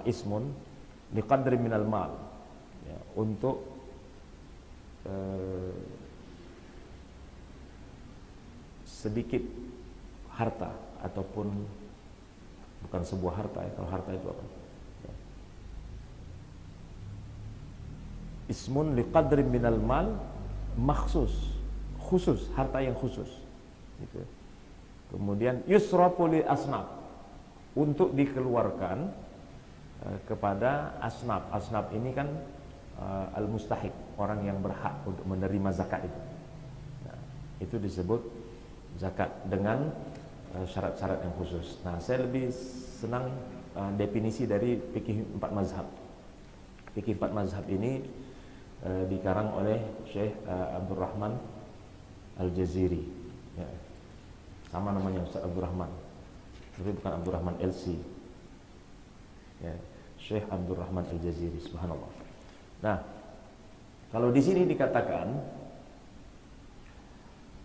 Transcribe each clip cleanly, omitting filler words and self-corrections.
ismun liqadri minal mal, ya, untuk sedikit harta, ataupun bukan sebuah harta ya, kalau harta itu apa? Ya. Ismun liqadri minal mal, maksus, khusus, harta yang khusus gitu. Kemudian yusrafu li asnaf, untuk dikeluarkan kepada asnaf. Asnaf ini kan al-mustahiq, orang yang berhak untuk menerima zakat itu. Nah, itu disebut zakat dengan syarat-syarat yang khusus. Nah, saya lebih senang definisi dari fikih 4 mazhab. Fikih 4 mazhab ini dikarang oleh Syekh Abdul Rahman Al-Jaziri, ya. Sama namanya Ustaz Abdul Rahman, tapi bukan Abdul Rahman LC, ya. Syekh Abdul Rahman Al-Jaziri, subhanallah. Nah, kalau di sini dikatakan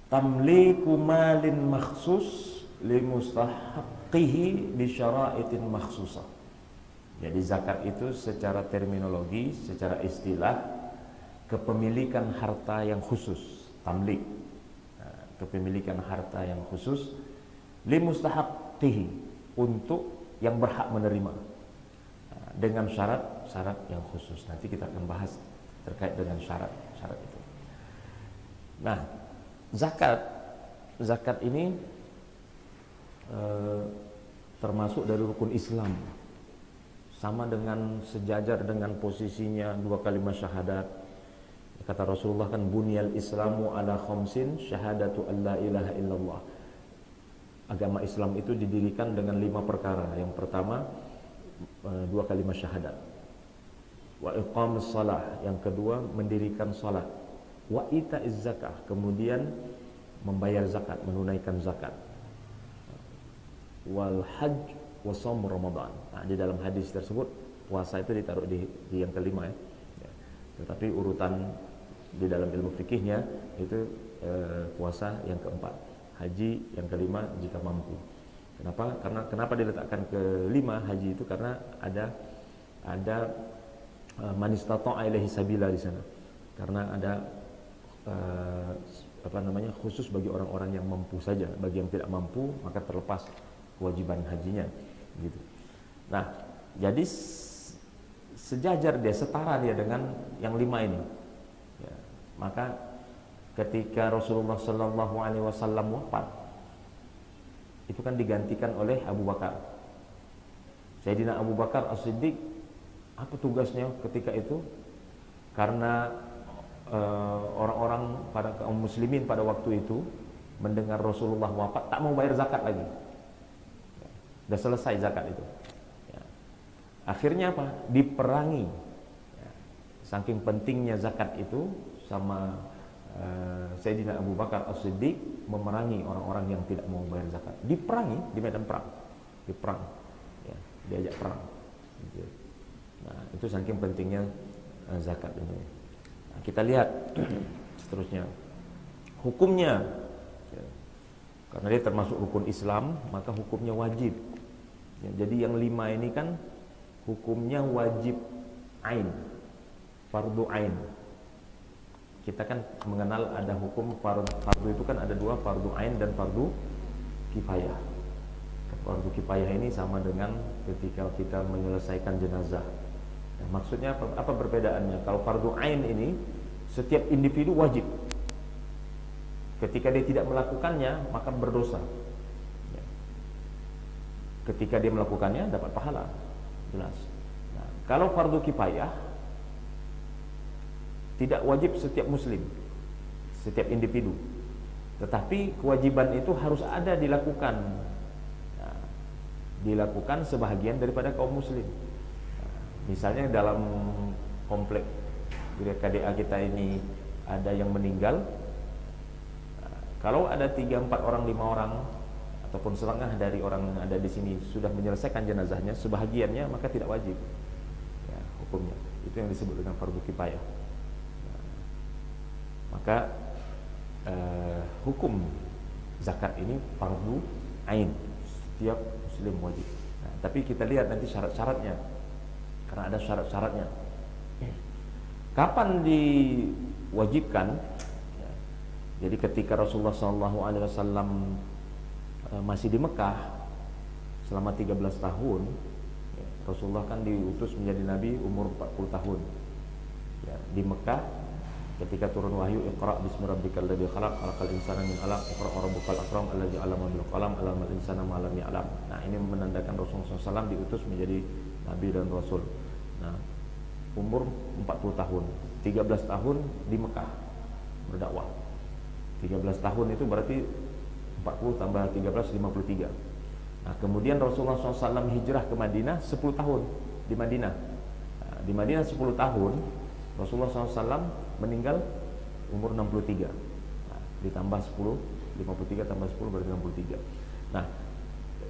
tamliku malin makhsus li mustahaqqihi bi syara'itin makhsusah. Jadi zakat itu secara terminologi, secara istilah, kepemilikan harta yang khusus, tamlik. Nah, kepemilikan harta yang khusus li mustahaqqihi, untuk yang berhak menerima, dengan syarat-syarat yang khusus. Nanti kita akan bahas terkait dengan syarat-syarat itu. Nah, zakat ini termasuk dari rukun Islam, sama dengan sejajar dengan posisinya 2 kalimat syahadat. Kata Rasulullah kan, bunyal islamu ala khamsin syahadatu an la ilaha illallah. Agama Islam itu didirikan dengan 5 perkara. Yang pertama 2 kalimat syahadat, wa iqamus shalah, yang kedua mendirikan salat, wa itaiz zakah, kemudian membayar zakat, menunaikan zakat, wal hajj wa shaum ramadan. Nah, di dalam hadis tersebut puasa itu ditaruh di yang kelima ya. Tetapi urutan di dalam ilmu fikihnya itu puasa yang keempat, haji yang kelima jika mampu. Kenapa diletakkan kelima haji itu? Karena ada man istata'a ilaihi sabila di sana. Karena ada khusus bagi orang-orang yang mampu saja. Bagi yang tidak mampu maka terlepas kewajiban hajinya gitu. Nah, jadi sejajar dia, setara dia dengan yang 5 ini. Ya, maka ketika Rasulullah sallallahu alaihi wasallam wafat, itu kan digantikan oleh Abu Bakar. Sayyidina Abu Bakar As-Siddiq, apa tugasnya ketika itu? Karena orang-orang pada kaum muslimin pada waktu itu mendengar Rasulullah wafat, tak mau bayar zakat lagi. Sudah selesai zakat itu. Ya. Akhirnya apa? Diperangi. Ya. Saking pentingnya zakat itu, sama Sayyidina Abu Bakar As-Siddiq memerangi orang-orang yang tidak mau bayar zakat. Diperangi di medan perang. Diperang. Ya, diajak perang. Gitu. Nah, itu saking pentingnya zakat ini. Nah, kita lihat seterusnya. Hukumnya, ya, karena dia termasuk rukun Islam, maka hukumnya wajib. Ya, jadi yang 5 ini kan hukumnya wajib ain, fardu ain. Kita kan mengenal ada hukum fardu itu kan ada 2, fardu ain dan fardu kifayah. Fardu kifayah ini sama dengan ketika kita menyelesaikan jenazah. Nah, maksudnya apa perbedaannya? Kalau fardu ain ini setiap individu wajib. Ketika dia tidak melakukannya maka berdosa. Ya. Ketika dia melakukannya dapat pahala, jelas. Nah, kalau fardu kifayah tidak wajib setiap muslim, setiap individu, tetapi kewajiban itu harus ada dilakukan. Nah, dilakukan sebahagian daripada kaum muslim. Nah, misalnya dalam komplek KDA kita ini ada yang meninggal, nah, kalau ada 3, 4 orang, 5 orang ataupun setengah dari orang yang ada di sini sudah menyelesaikan jenazahnya sebahagiannya, maka tidak wajib ya, hukumnya. Itu yang disebut dengan fardu kifayah. Maka hukum zakat ini fardu ain, setiap muslim wajib. Nah, tapi kita lihat nanti syarat-syaratnya. karena ada syarat-syaratnya. Kapan diwajibkan? Ya, jadi ketika Rasulullah SAW masih di Mekah selama 13 tahun, ya, Rasulullah kan diutus menjadi nabi umur 40 tahun. Ya, di Mekah ketika turun wahyu, Iqra bismi rabbikal ladzi khalaq, khalaqal insana min 'alaq, Iqra wa rabbukal akram alladzi 'allama bil qalam, 'allamal insana ma lam ya'lam. Nah, ini menandakan Rasulullah SAW diutus menjadi nabi dan rasul. Nah, umur 40 tahun, 13 tahun di Mekah berdakwah. 13 tahun itu berarti 40 tambah 13, 53. Nah, kemudian Rasulullah SAW hijrah ke Madinah 10 tahun di Madinah. Nah, di Madinah 10 tahun, Rasulullah SAW meninggal umur 63. Nah, ditambah 10, 53 tambah 10 berarti 63. Nah,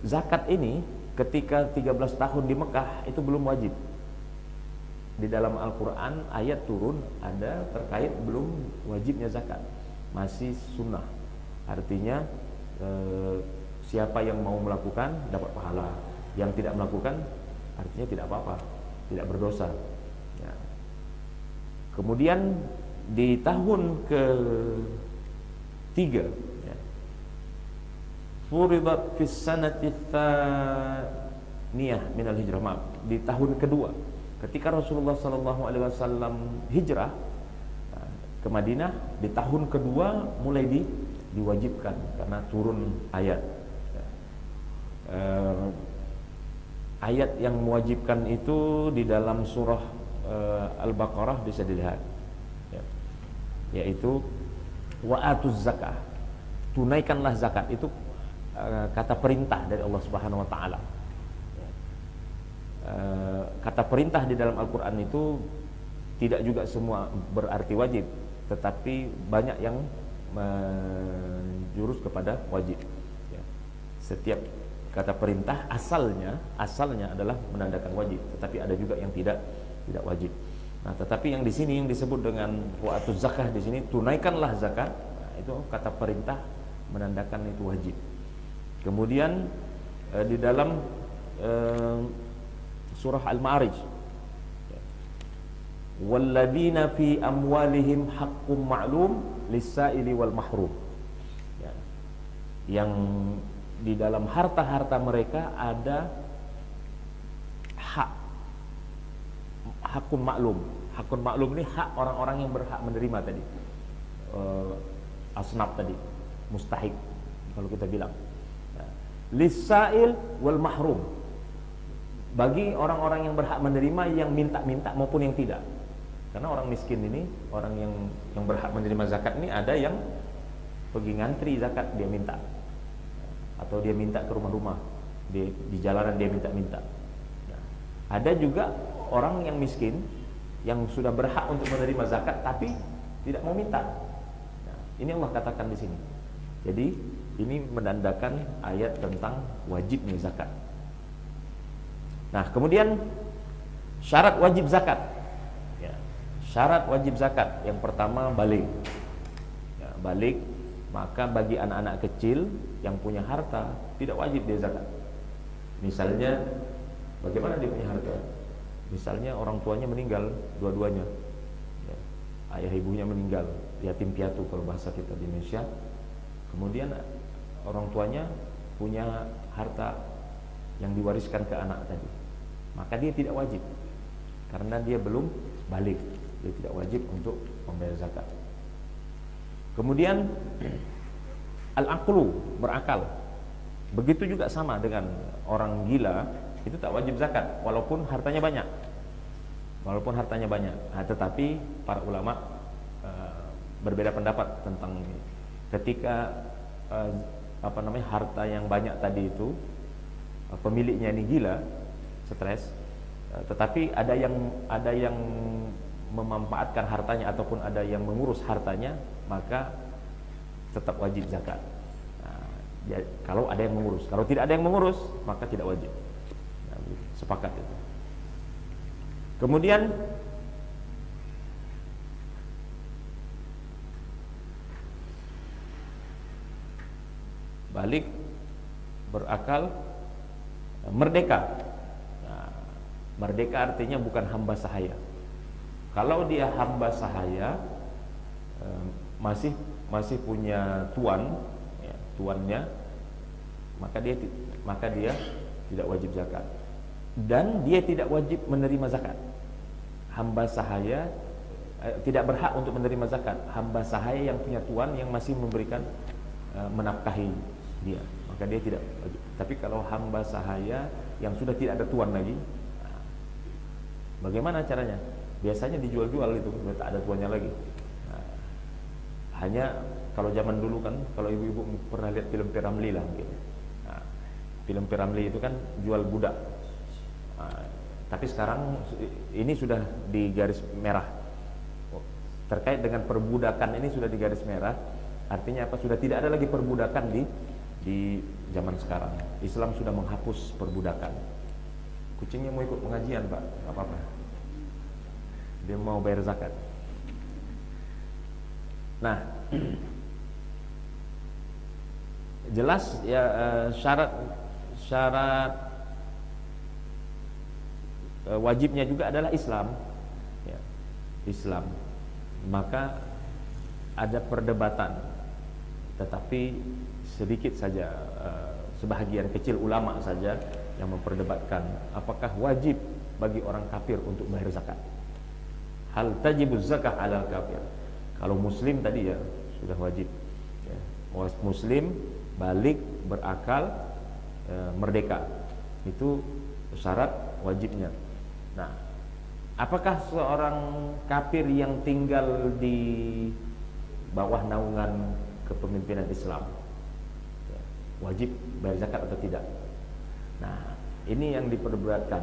zakat ini ketika 13 tahun di Mekah itu belum wajib. Di dalam Al-Quran ayat turun ada terkait belum wajibnya zakat, masih sunnah. Artinya siapa yang mau melakukan dapat pahala, yang tidak melakukan artinya tidak apa-apa, tidak berdosa. Ya. Kemudian di tahun ke-3, ya, furidat fis sanati tsaniyah minal hijrah, maaf, di tahun kedua ketika Rasulullah SAW hijrah ke Madinah, di tahun kedua mulai diwajibkan karena turun ayat. Ayat yang mewajibkan itu di dalam surah Al-Baqarah bisa dilihat, ya, yaitu wa'atuz zakah, tunaikanlah zakat. Itu kata perintah dari Allah Subhanahu wa taala. Kata perintah di dalam Al-Quran itu tidak juga semua berarti wajib, tetapi banyak yang menjurus kepada wajib. Ya. Setiap kata perintah asalnya adalah menandakan wajib, tetapi ada juga yang tidak wajib. Nah, tetapi yang di sini yang disebut dengan wa'atuz zakah di sini, tunaikanlah zakat. Nah, itu kata perintah menandakan itu wajib. Kemudian di dalam surah Al-Ma'arij, walladzina fi amwalihim haqqum ma'lum lis-sa'ili wal mahrum, ya, yang di dalam harta-harta mereka ada hak, hakun maklum. Hakun maklum ini hak orang-orang yang berhak menerima tadi, asnaf tadi, mustahik kalau kita bilang, ya. Lis-sa'il wal mahrum, bagi orang-orang yang berhak menerima, yang minta-minta maupun yang tidak. Karena orang miskin ini, orang yang berhak menerima zakat ini, ada yang pergi ngantri zakat, dia minta, atau dia minta ke rumah-rumah, di jalanan dia minta-minta. Ada juga orang yang miskin yang sudah berhak untuk menerima zakat tapi tidak mau minta. Nah, ini Allah katakan di sini. Jadi ini menandakan ayat tentang wajibnya zakat. Nah, kemudian syarat wajib zakat, ya, syarat wajib zakat yang pertama balik, ya, balik. Maka bagi anak-anak kecil yang punya harta tidak wajib dia zakat. Misalnya bagaimana dia punya harta? Misalnya orang tuanya meninggal dua-duanya, ya, ayah ibunya meninggal, yatim piatu kalau bahasa kita di Indonesia. Kemudian orang tuanya punya harta yang diwariskan ke anak tadi, maka dia tidak wajib karena dia belum balik, dia tidak wajib untuk membayar zakat. Kemudian al-aqlu, berakal, begitu juga sama dengan orang gila, itu tak wajib zakat walaupun hartanya banyak, Nah, tetapi para ulama berbeda pendapat tentang ini. Ketika harta yang banyak tadi itu pemiliknya ini gila, stres, tetapi ada yang memanfaatkan hartanya ataupun ada yang mengurus hartanya, maka tetap wajib zakat. Nah, kalau ada yang mengurus, kalau tidak ada yang mengurus, maka tidak wajib. Nah, sepakat itu. Kemudian balik, berakal, merdeka. Nah, Merdeka artinya bukan hamba sahaya. Kalau dia hamba sahaya, masih punya tuan, ya, tuannya, maka dia tidak wajib zakat, dan dia tidak wajib menerima zakat. Hamba sahaya tidak berhak untuk menerima zakat. Hamba sahaya yang punya tuan yang masih memberikan menafkahi dia, maka dia tidak wajib. Tapi kalau hamba sahaya yang sudah tidak ada tuan lagi, bagaimana caranya? Biasanya dijual-jual itu, sudah tak ada tuannya lagi. Hanya kalau zaman dulu kan, kalau ibu-ibu pernah lihat film P. Ramlee lah mungkin. Film P. Ramlee itu kan jual budak. Tapi sekarang ini sudah di garis merah. Terkait dengan perbudakan ini sudah di garis merah. Artinya apa? Sudah tidak ada lagi perbudakan di zaman sekarang. Islam sudah menghapus perbudakan. Kucingnya mau ikut pengajian, Pak, nggak apa-apa. Dia mau bayar zakat. Nah, jelas ya, syarat wajibnya juga adalah Islam, ya, Islam. Maka ada perdebatan, tetapi sedikit saja, sebahagian kecil ulama saja yang memperdebatkan apakah wajib bagi orang kafir untuk bayar zakat. Hal tajibuz zakah alal kafir. Kalau muslim tadi ya sudah wajib, ya. Muslim balik, berakal, merdeka, itu syarat wajibnya. Nah, apakah seorang kafir yang tinggal di bawah naungan kepemimpinan Islam, ya, wajib bayar zakat atau tidak? Nah, ini yang diperberatkan,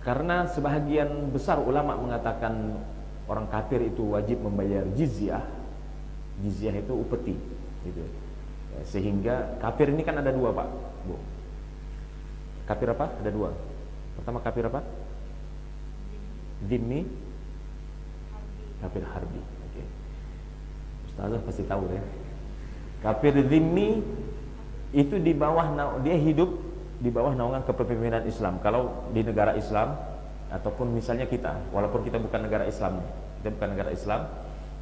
karena sebahagian besar ulama mengatakan orang kafir itu wajib membayar jizyah. Jizyah itu upeti, gitu. Ya, sehingga kafir ini kan ada dua, Pak, Bu. Kafir apa? Ada dua. Pertama kafir apa? Dhimmi, kafir harbi. Oke. Ustazah pasti tahu ya. Kafir dhimmi itu di bawah, dia hidup di bawah naungan kepemimpinan Islam. Kalau di negara Islam, ataupun misalnya kita, walaupun kita bukan negara Islam,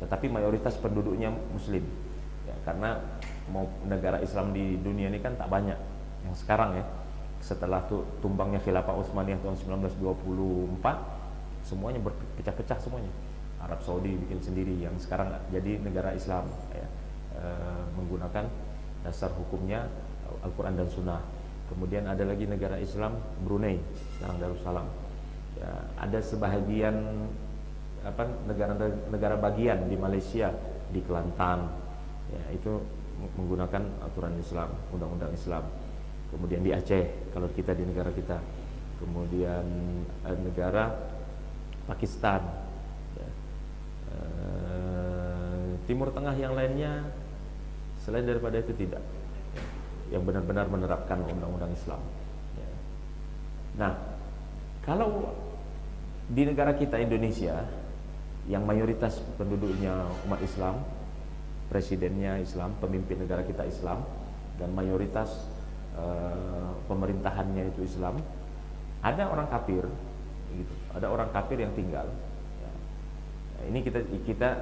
tetapi mayoritas penduduknya Muslim, ya, karena mau negara Islam di dunia ini kan tak banyak. Yang sekarang ya, setelah tumbangnya Khilafah Utsmaniyah tahun 1924, semuanya berpecah-pecah semuanya. Arab Saudi bikin sendiri, yang sekarang jadi negara Islam, ya, menggunakan dasar hukumnya Al-Quran dan Sunnah. Kemudian ada lagi negara Islam Brunei, sekarang Darussalam. Ya, ada sebahagian negara bagian di Malaysia, di Kelantan, ya, itu menggunakan aturan Islam, undang-undang Islam. Kemudian di Aceh, kalau kita di negara kita. Kemudian negara Pakistan, ya. Timur Tengah yang lainnya selain daripada itu tidak, yang benar-benar menerapkan undang-undang Islam, ya. Nah, kalau di negara kita Indonesia yang mayoritas penduduknya umat Islam, presidennya Islam, pemimpin negara kita Islam, dan mayoritas pemerintahannya itu Islam, ada orang kafir, gitu. Ada orang kafir yang tinggal, ya. Nah, ini kita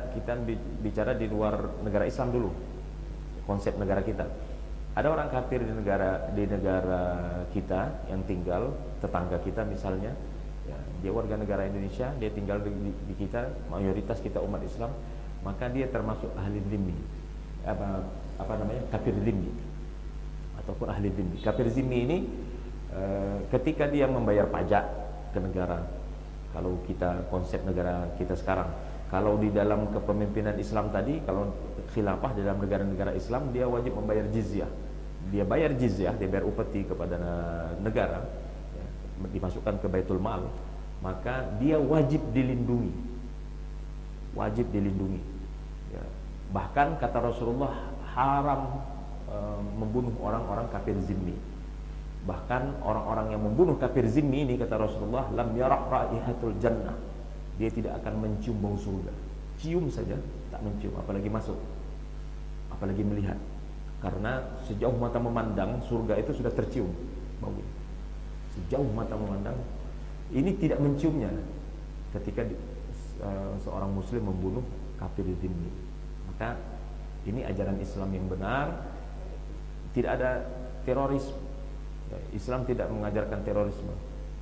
bicara di luar negara Islam dulu, konsep negara kita. Ada orang kafir di negara kita yang tinggal, tetangga kita misalnya, ya, dia warga negara Indonesia, dia tinggal di kita, mayoritas kita umat Islam, maka dia termasuk ahli dhimmi, apa namanya, kafir dhimmi ataupun ahli dhimmi. Kafir dhimmi ini ketika dia membayar pajak ke negara, kalau kita konsep negara kita sekarang, kalau di dalam kepemimpinan Islam tadi, kalau khilafah di dalam negara-negara Islam, dia wajib membayar jizyah. Dia bayar jizyah, dia bayar upeti kepada negara, ya, dimasukkan ke Baitul Mal, maka dia wajib dilindungi, ya. Bahkan kata Rasulullah, haram membunuh orang-orang kafir zimmi. Bahkan orang-orang yang membunuh kafir zimmi ini, kata Rasulullah, lam yarah raihatul jannah, dia tidak akan mencium bau surga. Cium saja tak mencium, apalagi masuk, apalagi melihat. Karena sejauh mata memandang, surga itu sudah tercium baunya. Sejauh mata memandang, Ini tidak menciumnya ketika seorang muslim membunuh kafir dzimmi. Maka ini ajaran Islam yang benar, tidak ada teroris. Islam tidak mengajarkan terorisme,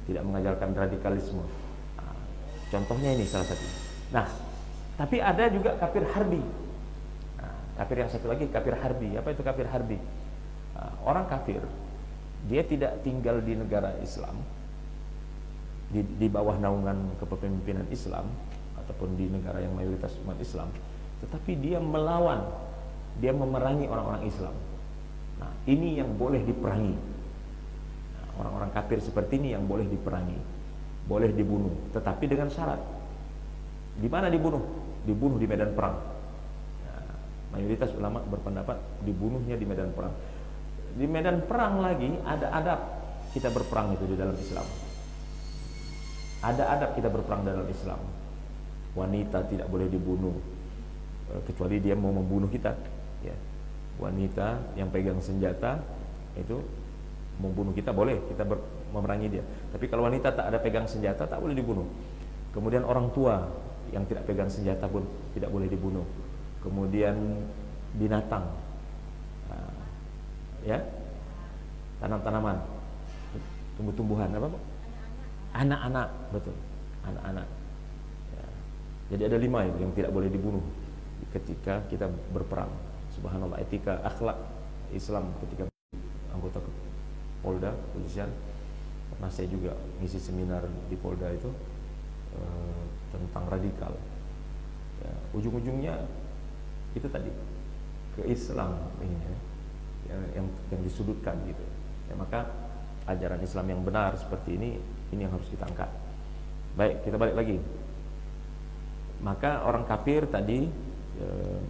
tidak mengajarkan radikalisme. Contohnya ini salah satu. Nah, tapi ada juga kafir harbi. Kafir yang satu lagi, kafir harbi. Apa itu kafir harbi? Orang kafir, dia tidak tinggal di negara Islam, di bawah naungan kepemimpinan Islam, ataupun di negara yang mayoritas umat Islam, tetapi dia melawan, dia memerangi orang-orang Islam. Nah, ini yang boleh diperangi. Orang-orang kafir seperti ini yang boleh diperangi, boleh dibunuh, tetapi dengan syarat. Di mana dibunuh? Dibunuh di medan perang. Mayoritas ulama berpendapat dibunuhnya di medan perang. Di medan perang lagi ada adab kita berperang itu di dalam Islam. Ada adab kita berperang dalam Islam. Wanita tidak boleh dibunuh kecuali dia mau membunuh kita. Ya. Wanita yang pegang senjata itu membunuh kita boleh, kita memerangi dia. Tapi kalau wanita tak ada pegang senjata tak boleh dibunuh. Kemudian orang tua yang tidak pegang senjata pun tidak boleh dibunuh. Kemudian binatang, ya, tanam-tanaman, tumbuh-tumbuhan, apa? Anak-anak, betul, anak-anak. Ya. Jadi ada 5 itu yang tidak boleh dibunuh ketika kita berperang. Subhanallah, etika akhlak Islam ketika anggota Polda, kepolisian. Pernah saya juga ngisi seminar di Polda itu tentang radikal. Ya, ujung-ujungnya itu tadi ke Islam ini, yang disudutkan gitu. Ya, maka ajaran Islam yang benar seperti ini yang harus kita angkat. Baik, kita balik lagi. Maka orang kafir tadi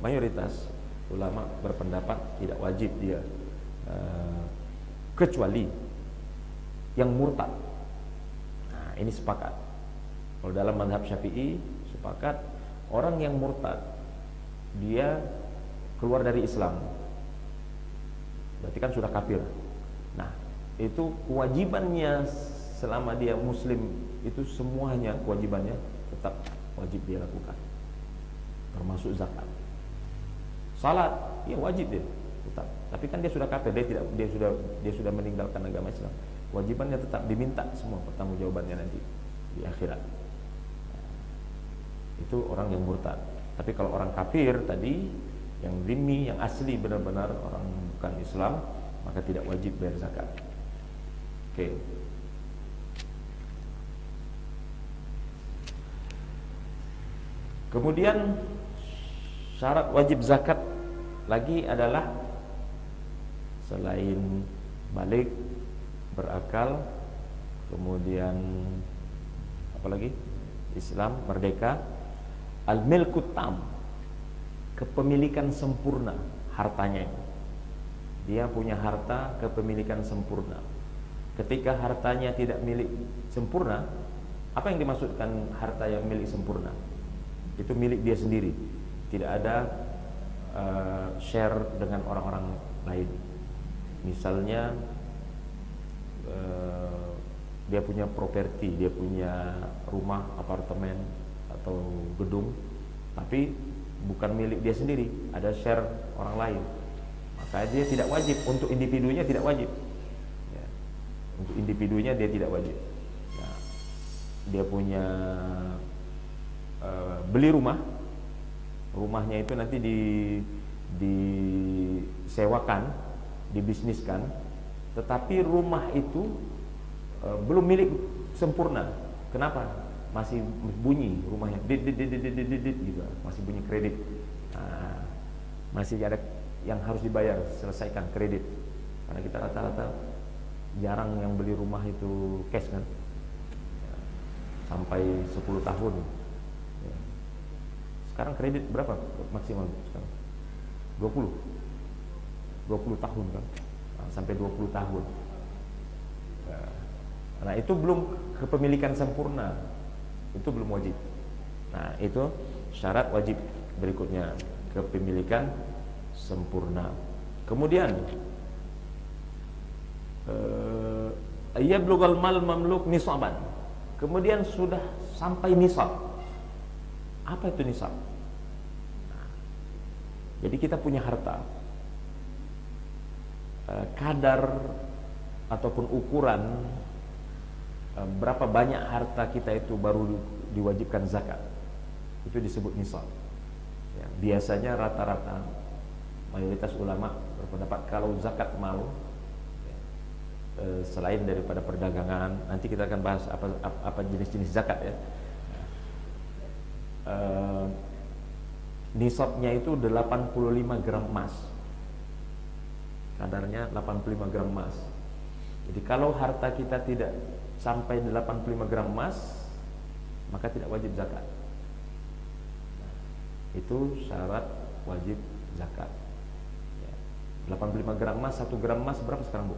mayoritas ulama berpendapat tidak wajib dia, kecuali yang murtad. Nah, ini sepakat. Kalau dalam mazhab Syafi'i sepakat orang yang murtad dia keluar dari Islam, berarti kan sudah kafir. Nah, itu kewajibannya selama dia muslim itu semuanya kewajibannya tetap wajib dia lakukan, termasuk zakat. Salat ya wajib dia tetap, tapi kan dia sudah kafir, dia sudah meninggalkan agama Islam. Kewajibannya tetap diminta semua pertanggungjawabannya nanti di akhirat. Itu orang yang murtad. Tapi kalau orang kafir tadi yang dhimmi, yang asli benar-benar orang bukan Islam, maka tidak wajib bayar zakat. Oke. Kemudian syarat wajib zakat lagi adalah selain balik, berakal, kemudian apa lagi? Islam, merdeka, al-milkut tam, kepemilikan sempurna hartanya. Dia punya harta kepemilikan sempurna. Ketika hartanya tidak milik sempurna, apa yang dimaksudkan harta yang milik sempurna? Itu milik dia sendiri, tidak ada share dengan orang-orang lain. Misalnya dia punya properti, dia punya rumah, apartemen atau gedung, tapi bukan milik dia sendiri, ada share orang lain, maka dia tidak wajib. Untuk individunya tidak wajib ya. Untuk individunya dia tidak wajib. Nah, dia punya beli rumah, rumahnya itu nanti disewakan, dibisniskan, tetapi rumah itu belum milik sempurna. Kenapa? Masih bunyi rumahnya, gitu, masih bunyi kredit. Nah, masih ada yang harus dibayar, selesaikan kredit. Karena kita rata-rata jarang yang beli rumah itu cash kan, sampai 10 tahun. Sekarang kredit berapa maksimal sekarang? 20 tahun kan, nah, sampai 20 tahun. Nah, itu belum kepemilikan sempurna, itu belum wajib. Nah, itu syarat wajib berikutnya, kepemilikan sempurna. Kemudian ayyablughal mal mamluk nisaban, Kemudian sudah sampai nisab. Apa itu nisab? Jadi kita punya harta, kadar ataupun ukuran berapa banyak harta kita itu baru diwajibkan zakat, itu disebut nisab. Ya, biasanya rata-rata mayoritas ulama berpendapat kalau zakat mal, selain daripada perdagangan, nanti kita akan bahas apa jenis-jenis zakat ya. Nisabnya itu 85 gram emas. Kadarnya 85 gram emas. Jadi kalau harta kita tidak sampai 85 gram emas, maka tidak wajib zakat. Itu syarat wajib zakat. 85 gram emas, 1 gram emas berapa sekarang, Bu?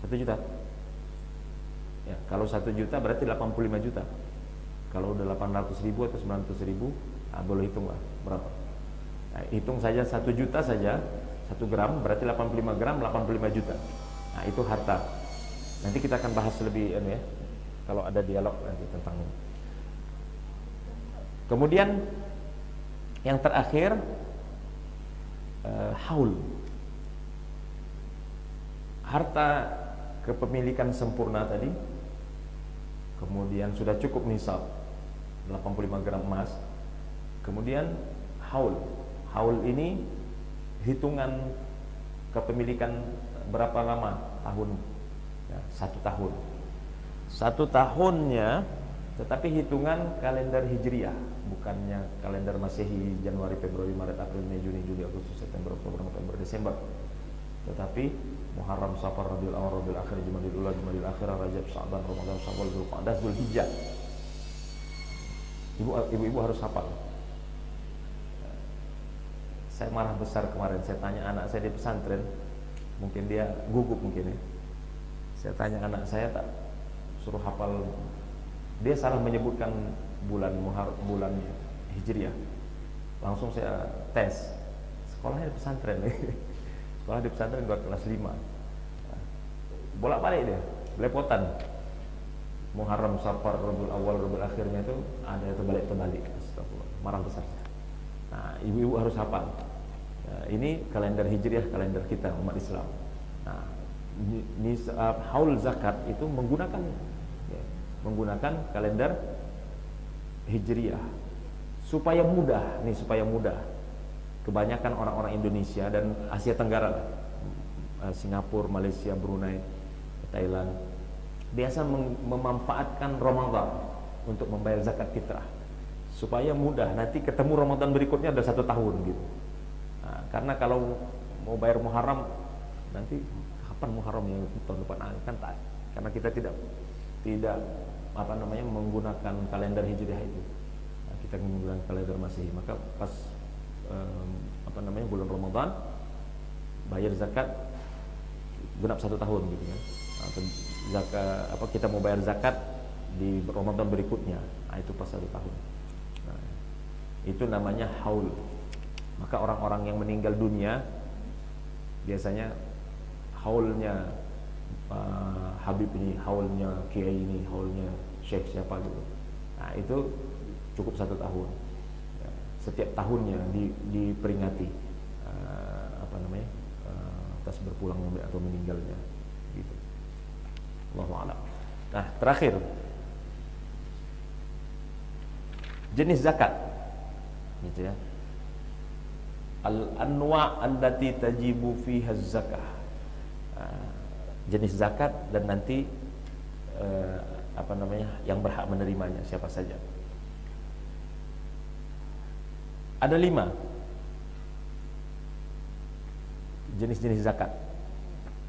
1 juta. Ya, kalau 1 juta berarti 85 juta. Kalau udah 800 ribu atau 900 ribu, boleh hitung lah berapa. Nah, hitung saja 1 juta saja, 1 gram berarti 85 gram, 85 juta. Nah, itu harta. Nanti kita akan bahas lebih ya, kalau ada dialog nanti tentang ini. Kemudian yang terakhir, haul. Harta kepemilikan sempurna tadi, kemudian sudah cukup nisab 85 gram emas. Kemudian haul. Haul ini hitungan kepemilikan berapa lama tahun ya, 1 tahun. 1 tahunnya tetapi hitungan kalender hijriah, bukannya kalender Masehi Januari, Februari, Maret, April, Mei, Juni, Juli, Agustus, September, Oktober, November, Desember. Tetapi Muharram, Safar, Rabiul Awal, Rabiul Akhir, Jumadil Ula, Jumadil Akhir, Rajab, Sya'ban, Ramadan, Syawal, Dzulqa'dah, Dzulhijjah. Ibu-ibu harus hafal. Saya marah besar kemarin, saya tanya anak saya di pesantren, mungkin dia gugup mungkin ya. Saya tanya anak saya, tak suruh hafal, dia salah menyebutkan bulan Hijriah. Langsung saya tes. Sekolahnya di pesantren. Sekolah di pesantren gua kelas 5. Bolak-balik dia, belepotan. Muharram, Safar, Rabiul Awal, Rabiul Akhirnya itu ada terbalik-terbalik. Astagfirullah, marah besar. Nah, ibu-ibu harus hafal. Nah, ini kalender hijriah, kalender kita umat Islam. Nah, haul zakat itu menggunakan kalender hijriah supaya mudah. Kebanyakan orang-orang Indonesia dan Asia Tenggara, Singapura, Malaysia, Brunei, Thailand, biasa memanfaatkan Ramadan untuk membayar zakat fitrah supaya mudah, nanti ketemu Ramadan berikutnya ada 1 tahun gitu. Nah, karena kalau mau bayar Muharram, nanti kapan Muharram yang tahun depan kan tak, karena kita tidak menggunakan kalender hijriah itu. Nah, kita menggunakan kalender Masehi, maka pas bulan Ramadan bayar zakat genap 1 tahun gitu kan. Atau zakat kita mau bayar zakat di Ramadan berikutnya, nah, itu pas 1 tahun. Nah, itu namanya haul. Maka orang-orang yang meninggal dunia biasanya haulnya Habib ini, haulnya Kiai ini, haulnya Syekh siapa gitu. Nah, itu cukup 1 tahun. Ya, setiap tahunnya diperingati atas berpulang atau meninggalnya gitu. Allahu a'lam. Nah, terakhir jenis zakat gitu ya. Al-anwa' allati tajibu fiha zakah. Jenis zakat dan nanti yang berhak menerimanya siapa saja. Ada 5 jenis-jenis zakat.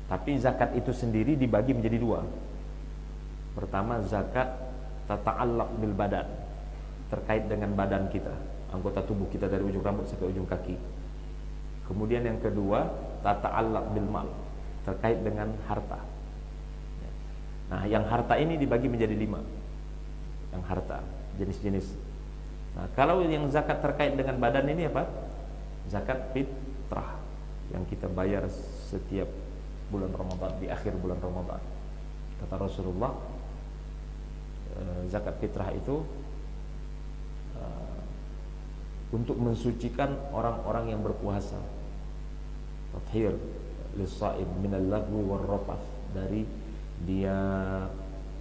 Tapi zakat itu sendiri dibagi menjadi 2. Pertama, zakat tata'allaq bil badan, terkait dengan badan kita, anggota tubuh kita dari ujung rambut sampai ujung kaki. Kemudian yang kedua, tata'allaq bil mal, terkait dengan harta. Nah, yang harta ini dibagi menjadi 5. Yang harta, jenis-jenis. Nah, kalau yang zakat terkait dengan badan ini apa? Zakat fitrah yang kita bayar setiap bulan Ramadan, di akhir bulan Ramadan. Kata Rasulullah, zakat fitrah itu untuk mensucikan orang-orang yang berpuasa. Tathhir lis-shaim minal lagwi war rafath, dari dia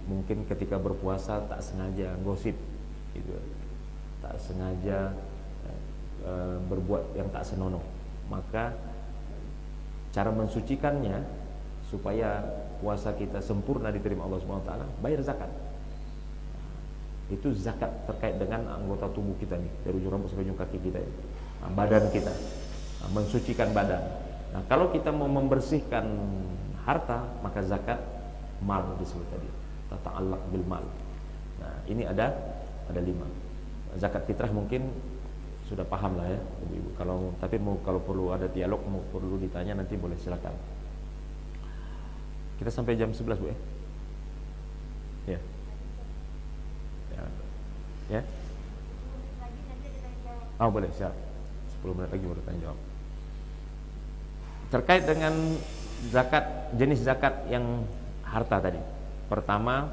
mungkin ketika berpuasa tak sengaja gosip gitu, tak sengaja berbuat yang tak senonoh, maka cara mensucikannya supaya puasa kita sempurna diterima Allah Subhanahu wa taala, bayar zakat. Itu zakat terkait dengan anggota tubuh kita nih, dari ujung rambut sampai ujung kaki kita, badan kita, mensucikan badan. Nah, kalau kita mau membersihkan harta, maka zakat mal disebut tadi, tata'allaq bil mal. Nah, ini ada 5. Zakat fitrah mungkin sudah paham lah ya, Ibu. Kalau perlu ada dialog, mau perlu ditanya nanti boleh, silakan. Kita sampai jam 11, Bu ya. Ya. Ya. Oh, boleh, siap. 10 menit lagi baru tanya jawab. Terkait dengan zakat, jenis zakat yang harta tadi. Pertama,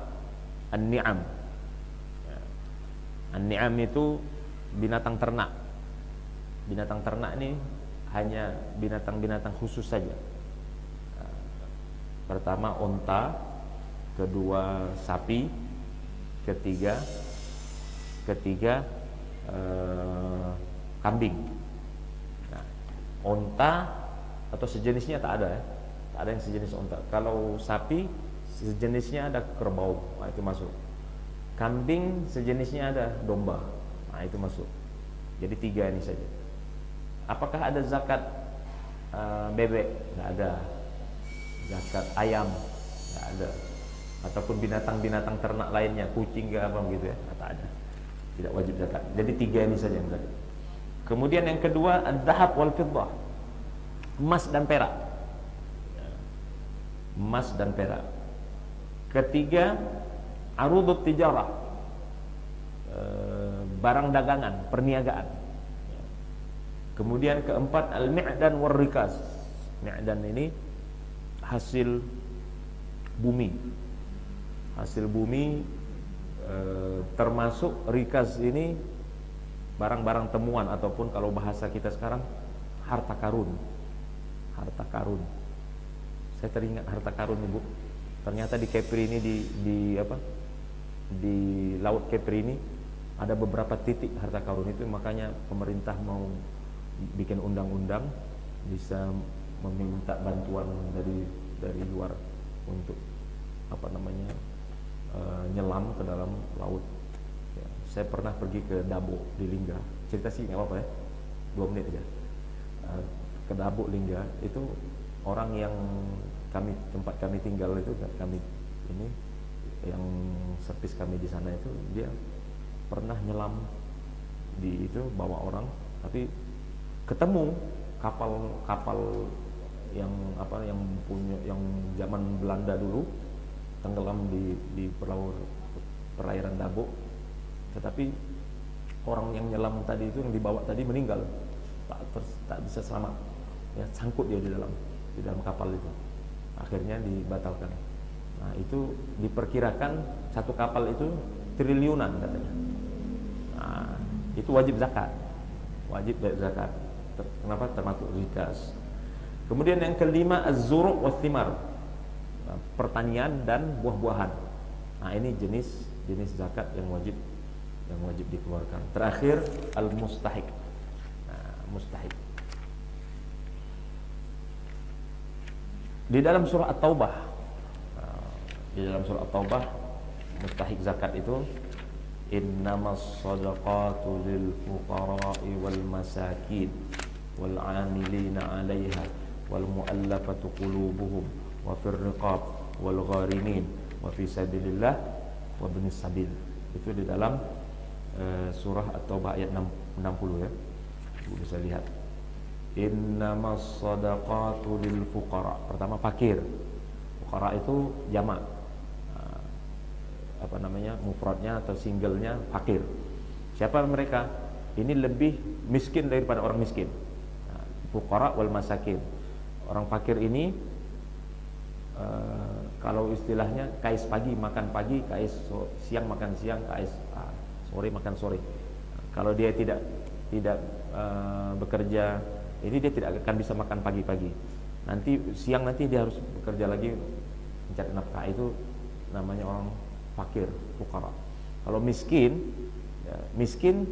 an-ni'am. An-ni'am itu binatang ternak. Binatang ternak ini hanya binatang-binatang khusus saja. Pertama unta, kedua sapi, ketiga kambing. Nah, unta atau sejenisnya tak ada ya, tak ada yang sejenis unta. Kalau sapi sejenisnya ada kerbau, nah itu masuk. Kambing sejenisnya ada domba, nah itu masuk. Jadi 3 ini saja. Apakah ada zakat bebek? Nggak ada. Zakat ayam? Nggak ada. Ataupun binatang-binatang ternak lainnya, kucing ke apa gitu ya? Tak ada. Tidak wajib zakat. Jadi 3 ini saja yang zakat. Kemudian yang kedua, ad-dhahab wal fiddah, emas dan perak. Emas dan perak. Ketiga, arudut tijarah, barang dagangan, perniagaan. Kemudian keempat, al-mi'dan war rikas. Mi'dan ini hasil bumi. Hasil bumi, termasuk rikas ini barang-barang temuan, ataupun kalau bahasa kita sekarang harta karun. Harta karun. Saya teringat harta karun, Ibu. Ternyata di Kepri ini, di Laut Kepri ini ada beberapa titik harta karun itu. Makanya pemerintah mau bikin undang-undang, bisa meminta bantuan dari luar untuk nyelam ke dalam laut ya. Saya pernah pergi ke Dabo di Lingga, cerita sih nggak apa-apa ya, 2 menit aja. Ke Dabo Lingga itu orang yang tempat kami tinggal itu, kami ini yang servis kami di sana itu, dia pernah nyelam di itu, bawa orang, tapi ketemu kapal yang punya, yang zaman Belanda dulu tenggelam di perairan Dabo, tetapi orang yang nyelam tadi itu, yang dibawa tadi, meninggal, tak bisa selamat ya, sangkut dia di dalam kapal itu, akhirnya dibatalkan. Nah, itu diperkirakan satu kapal itu triliunan katanya. Nah, itu wajib zakat, kenapa? Termasuk rikas. Kemudian yang kelima, az-zuru' was-thimar, pertanian dan buah-buahan. Nah, ini jenis zakat yang wajib dikeluarkan. Terakhir, al-mustahiq. Nah, mustahiq. Di dalam surah At-Taubah, mustahiq zakat itu, innamas shadaqatu lil fuqara'i wal masakin wal 'amilina 'alaiha wal mu'allafatu qulubuhum wa fir riqab wal gharimin wa fi sabilillah wa ibnis sabil. Itu di dalam surah At-Taubah ayat 60 ya. Ibu bisa lihat. Innamas shadaqatu lil fuqara. Pertama, fakir. Fuqara itu jamak. Mufradnya atau singlenya fakir. Siapa mereka? Ini lebih miskin daripada orang miskin. Fuqara wal masakin. Orang fakir ini Kalau istilahnya kais pagi makan pagi, kais siang makan siang, kais sore makan sore. Kalau dia tidak bekerja, ini dia tidak akan bisa makan pagi-pagi. Nanti siang nanti dia harus bekerja lagi mencari nafkah. Itu namanya orang fakir, fuqara. Kalau miskin, ya, miskin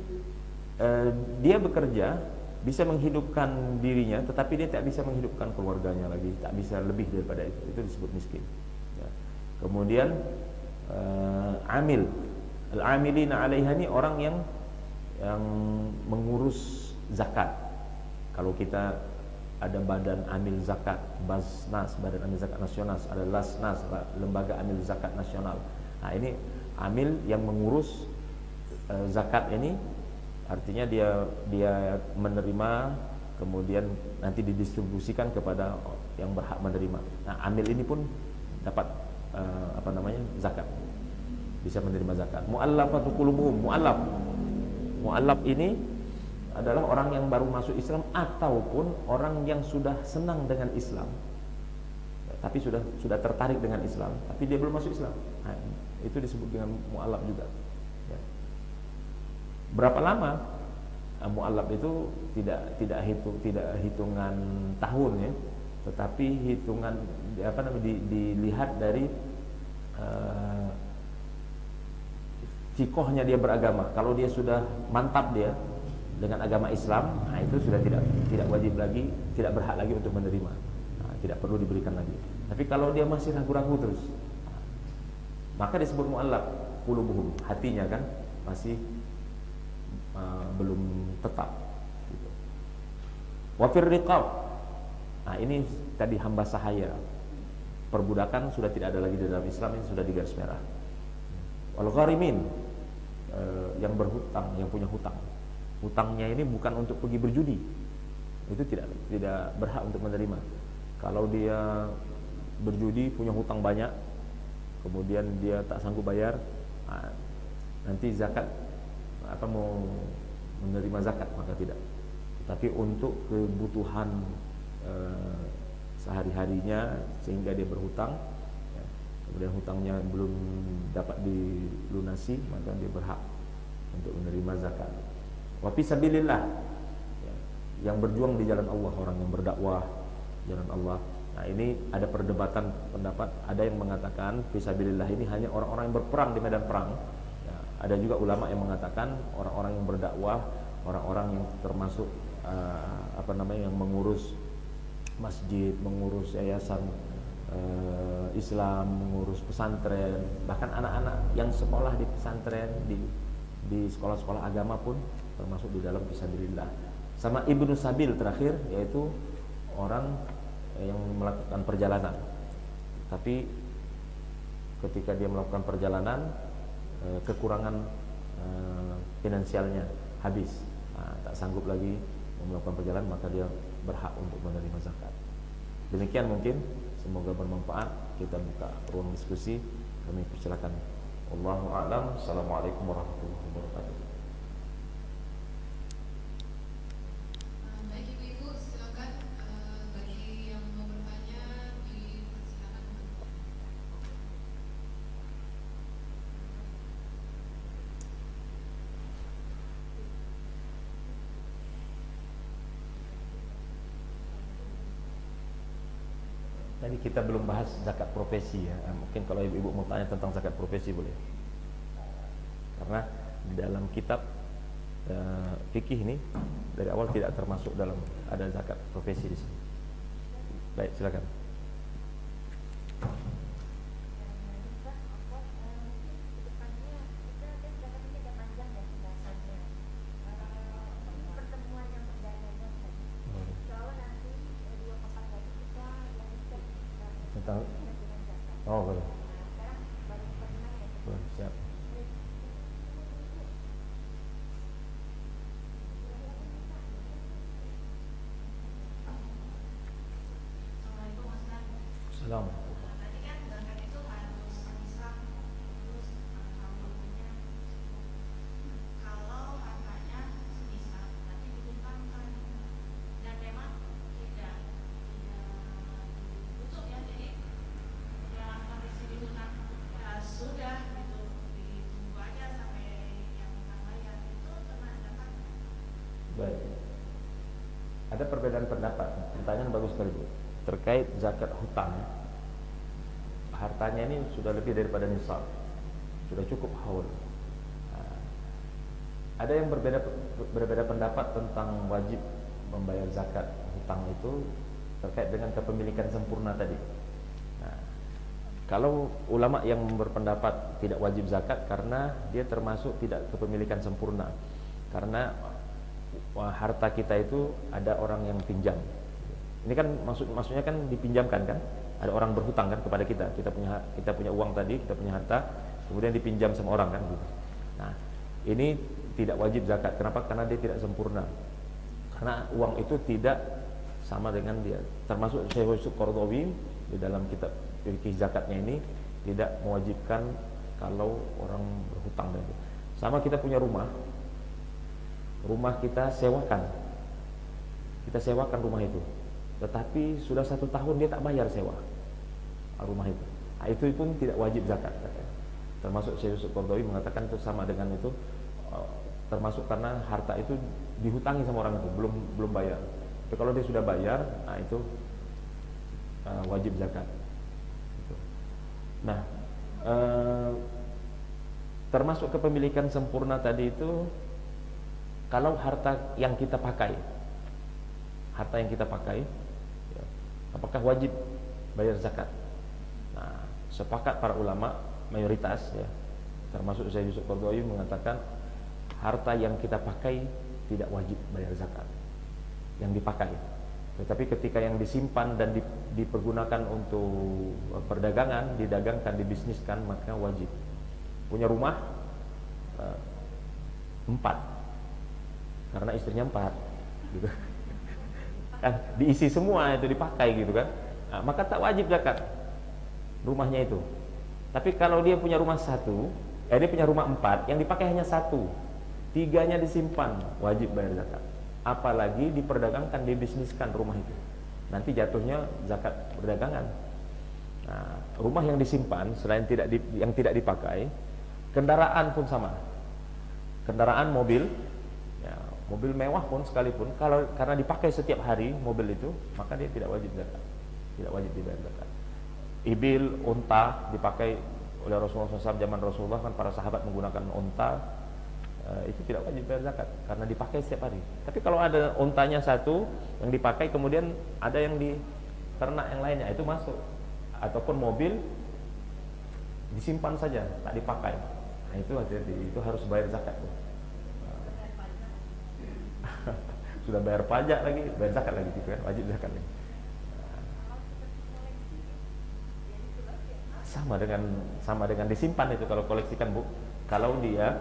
dia bekerja bisa menghidupkan dirinya, tetapi dia tak bisa menghidupkan keluarganya lagi, tak bisa lebih daripada itu disebut miskin. Ya. Kemudian amil, al-amilina 'alaiha, ini orang yang mengurus zakat. Kalau kita ada badan amil zakat, Basnas, badan amil zakat nasional, ada Lasnas, lembaga amil zakat nasional. Nah, ini amil yang mengurus zakat ini, artinya dia menerima, kemudian nanti didistribusikan kepada yang berhak menerima. Nah, amil ini pun dapat zakat, bisa menerima zakat. Mu'allafatu qulubuhum, mu'allaf ini adalah orang yang baru masuk Islam ataupun orang yang sudah senang dengan Islam, tapi sudah tertarik dengan Islam, tapi dia belum masuk Islam. Nah, itu disebut dengan mu'allaf juga. Ya. Berapa lama? Mu'allaf itu tidak hitungan tahun ya, tetapi hitungan dilihat dari fikohnya dia beragama. Kalau dia sudah mantap dia dengan agama Islam, nah itu sudah tidak wajib lagi, tidak berhak lagi untuk menerima. Nah, tidak perlu diberikan lagi. Tapi kalau dia masih ragu-ragu terus, maka disebut mu'allaf qulubuhum, hatinya kan masih belum tetap. Gitu. Wa fir riqab. Nah, ini tadi hamba sahaya. Perbudakan sudah tidak ada lagi di dalam Islam, ini sudah digaris merah. Wal gharimin, yang berhutang, yang punya hutang. Hutangnya ini bukan untuk pergi berjudi, itu tidak berhak untuk menerima. Kalau dia berjudi, punya hutang banyak, kemudian dia tak sanggup bayar, nanti zakat mau menerima zakat, maka tidak. Tapi untuk kebutuhan sehari-harinya, sehingga dia berhutang, kemudian hutangnya belum dapat dilunasi, maka dia berhak untuk menerima zakat. Wa fi sabilillah, yang berjuang di jalan Allah, orang yang berdakwah jalan Allah. Nah, ini ada perdebatan pendapat. Ada yang mengatakan fi sabilillah ini hanya orang-orang yang berperang di medan perang. Ya, ada juga ulama yang mengatakan orang-orang yang berdakwah, orang-orang yang termasuk yang mengurus masjid, mengurus yayasan Islam, mengurus pesantren, bahkan anak-anak yang sekolah di pesantren, di sekolah-sekolah agama pun termasuk di dalam fisabilillah. Sama ibnu sabil terakhir, yaitu orang yang melakukan perjalanan, tapi ketika dia melakukan perjalanan kekurangan finansialnya habis, tak sanggup lagi melakukan perjalanan, maka dia berhak untuk menerima zakat. Demikian mungkin, semoga bermanfaat. Kita buka ruang diskusi, kami persilakan. Wallahu a'lam. Assalamualaikum warahmatullahi wabarakatuh. Baik Ibu, silakan bagi yang mau bertanya dipersilakan. Tadi kita belum bahas zakat profesi ya. Mungkin kalau ibu mau tanya tentang zakat profesi boleh. Karena di dalam kitab fikih ini dari awal tidak termasuk dalam ada zakat profesi di sini. Baik, silakan. Tentang boleh. Siap. Salam. Baik. Ada perbedaan pendapat. Pertanyaan bagus sekali, Bu. Terkait zakat hutang. Hartanya ini sudah lebih daripada nisab. Sudah cukup haul. Ada yang berbeda pendapat tentang wajib membayar zakat hutang itu terkait dengan kepemilikan sempurna tadi. Nah, kalau ulama yang berpendapat tidak wajib zakat karena dia termasuk tidak kepemilikan sempurna. Karena harta kita itu ada orang yang pinjam. Ini kan maksudnya kan dipinjamkan kan? Ada orang berhutang kan kepada kita. Kita punya uang tadi, kita punya harta, kemudian dipinjam sama orang kan gitu. Nah, ini tidak wajib zakat. Kenapa? Karena dia tidak sempurna. Karena uang itu tidak sama dengan dia. Termasuk Syekh Yusuf Qaradawi di dalam kitab fikih zakatnya ini tidak mewajibkan kalau orang berhutang tadi. Sama kita punya rumah kita sewakan. Kita sewakan rumah itu. Tetapi sudah 1 tahun dia tak bayar sewa rumah itu. Nah, itu pun tidak wajib zakat. Termasuk Syekh Yusuf Qaradawi mengatakan itu sama dengan itu, termasuk karena harta itu dihutangi sama orang itu, belum bayar. Tapi kalau dia sudah bayar, nah itu wajib zakat. Nah, termasuk kepemilikan sempurna tadi itu kalau harta yang kita pakai, ya, apakah wajib bayar zakat? Nah, sepakat para ulama mayoritas, ya, termasuk Syekh Yusuf Qaradawi mengatakan harta yang kita pakai tidak wajib bayar zakat. Yang dipakai. Tetapi ketika yang disimpan dan dipergunakan untuk perdagangan, didagangkan, dibisniskan, maka wajib. Punya rumah 4 karena istrinya 4 gitu. Kan diisi semua itu dipakai gitu kan. Nah, maka tak wajib zakat rumahnya itu. Tapi kalau dia punya rumah 1, dia punya rumah 4 yang dipakai hanya 1, 3-nya disimpan, wajib bayar zakat. Apalagi diperdagangkan, dibisniskan rumah itu, nanti jatuhnya zakat perdagangan. Nah, rumah yang disimpan selain yang tidak dipakai, kendaraan pun sama. Kendaraan mobil, ya, mobil mewah pun sekalipun, karena dipakai setiap hari mobil itu, maka dia tidak wajib zakat, tidak wajib dibayar zakat. Ibil, unta dipakai oleh Rasulullah SAW zaman Rasulullah, kan para sahabat menggunakan unta. Itu tidak wajib bayar zakat karena dipakai setiap hari. Tapi kalau ada untanya 1 yang dipakai, kemudian ada yang di ternak yang lainnya, itu masuk. Ataupun mobil disimpan saja, tak dipakai, nah itu hati-hati, itu harus bayar zakat. Sudah bayar pajak lagi, bayar zakat lagi gitu kan, wajib zakat lagi. Sama dengan disimpan itu kalau koleksikan, Bu. Kalau dia,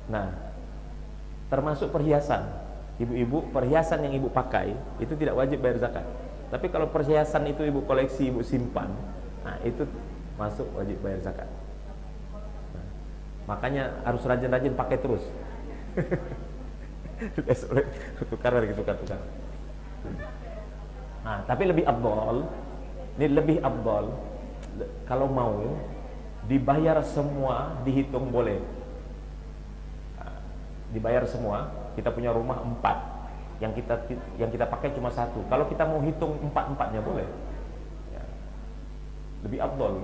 nah, termasuk perhiasan. Ibu-ibu, perhiasan yang ibu pakai itu tidak wajib bayar zakat. Tapi kalau perhiasan itu ibu koleksi, ibu simpan, nah itu masuk wajib bayar zakat. Nah, makanya harus rajin-rajin pakai terus. tukar. Nah, tapi lebih afdal, kalau mau dibayar semua, dihitung boleh. Dibayar semua, kita punya rumah 4, yang kita pakai cuma 1. Kalau kita mau hitung 4-4-nya boleh, ya, lebih afdal.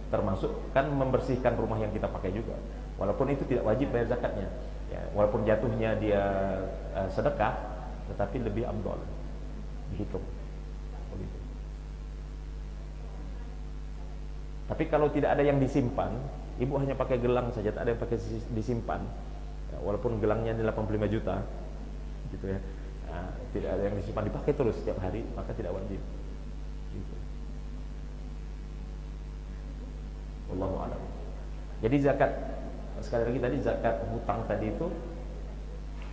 Termasuk kan membersihkan rumah yang kita pakai juga, walaupun itu tidak wajib bayar zakatnya, ya, walaupun jatuhnya dia sedekah, tetapi lebih afdal dihitung begitu. Tapi kalau tidak ada yang disimpan, ibu hanya pakai gelang saja, tak ada yang pakai disimpan, walaupun gelangnya 85 juta gitu ya, nah, tidak ada yang disimpan, dipakai terus setiap hari, maka tidak wajib gitu. Wallahu a'lam. Jadi zakat, sekali lagi tadi zakat hutang tadi itu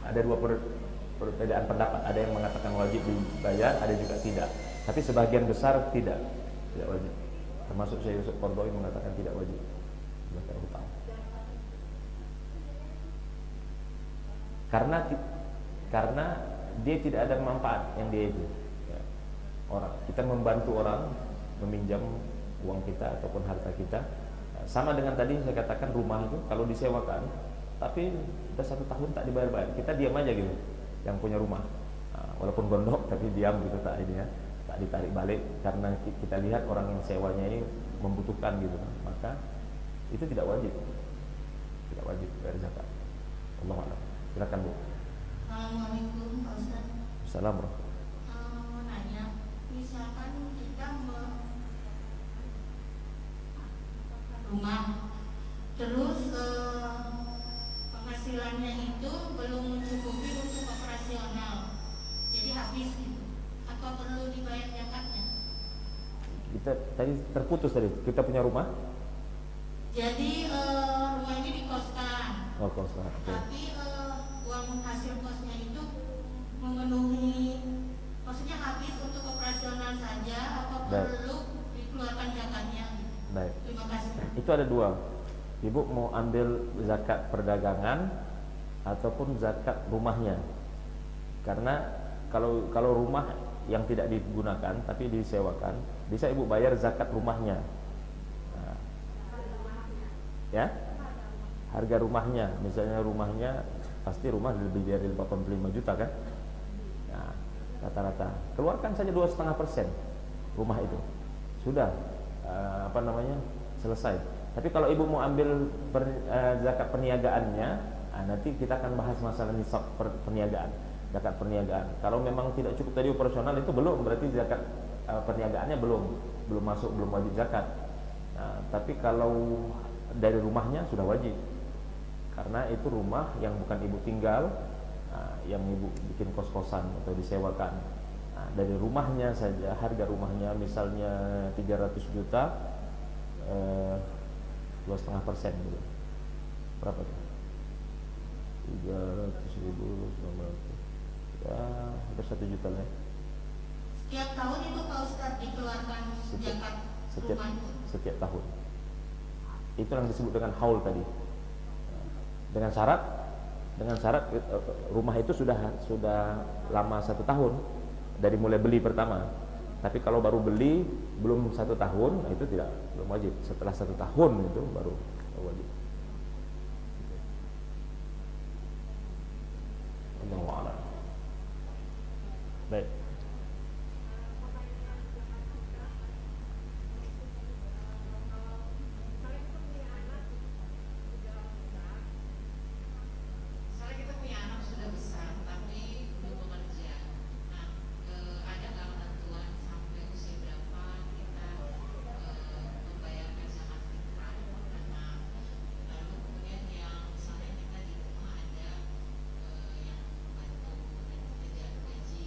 ada 2 perbedaan pendapat. Ada yang mengatakan wajib dibayar, ada juga tidak. Tapi sebagian besar tidak wajib. Termasuk Syekh Yusuf Qaradawi mengatakan tidak wajib zakat hutang. Karena dia tidak ada manfaat yang dia itu, ya. Kita membantu orang meminjam uang kita ataupun harta kita, sama dengan tadi saya katakan rumah itu kalau disewakan tapi sudah 1 tahun tak dibayar-bayar, kita diam aja gitu, yang punya rumah. Walaupun gondok tapi diam gitu, tak ini ya, tak ditarik balik karena kita lihat orang yang sewanya ini membutuhkan gitu, maka itu tidak wajib bayar zakat. Allah a'lam. Silakan Bu. Assalamualaikum Pak Ustaz. Assalamualaikum. Mau nanya, misalkan kita rumah, terus penghasilannya itu belum mencukupi untuk operasional, jadi habis gitu, atau perlu dibayar zakatnya? Kita tadi terputus tadi. Kita punya rumah. Jadi rumahnya dikoskan, Oh, koskan. Oke. tapi uang hasil kosnya itu memenuhi, maksudnya habis untuk operasional saja, atau Baik. perlu dikeluarkan zakatnya? Baik. Terima kasih. Itu ada dua. Ibu mau ambil zakat perdagangan ataupun zakat rumahnya. Karena kalau rumah yang tidak digunakan tapi disewakan, bisa ibu bayar zakat rumahnya. Nah, ya, harga rumahnya, misalnya rumahnya pasti rumah lebih dari 85 juta kan? Nah, rata-rata keluarkan saja 2,5% rumah itu sudah selesai. Tapi kalau ibu mau ambil zakat perniagaannya, nanti kita akan bahas masalah nisab perniagaan, zakat perniagaan. Kalau memang tidak cukup tadi operasional itu belum, berarti zakat perniagaannya belum masuk, belum wajib zakat. Nah, tapi kalau dari rumahnya sudah wajib, karena itu rumah yang bukan ibu tinggal, yang ibu bikin kos-kosan atau disewakan. Nah, dari rumahnya saja, harga rumahnya misalnya 300 juta, 2,5% gitu. Berapa tuh? 300.000 sama ya hampir 1 juta lah. Setiap tahun itu Pak Ustadz dikeluarkan zakat rumah itu? Setiap tahun. Itu yang disebut dengan haul tadi. Dengan syarat rumah itu sudah lama 1 tahun dari mulai beli pertama. Tapi kalau baru beli belum 1 tahun, itu belum wajib. Setelah 1 tahun itu baru wajib. Allahu a'lam. Baik. Misalnya kita punya anak sudah besar tapi belum bekerja, nah ada nggak ketentuan sampai usia berapa kita membayarkan zakat fitrah karena lalu kemudian yang misalnya kita di rumah ada yang membantu dan pekerjaan gaji,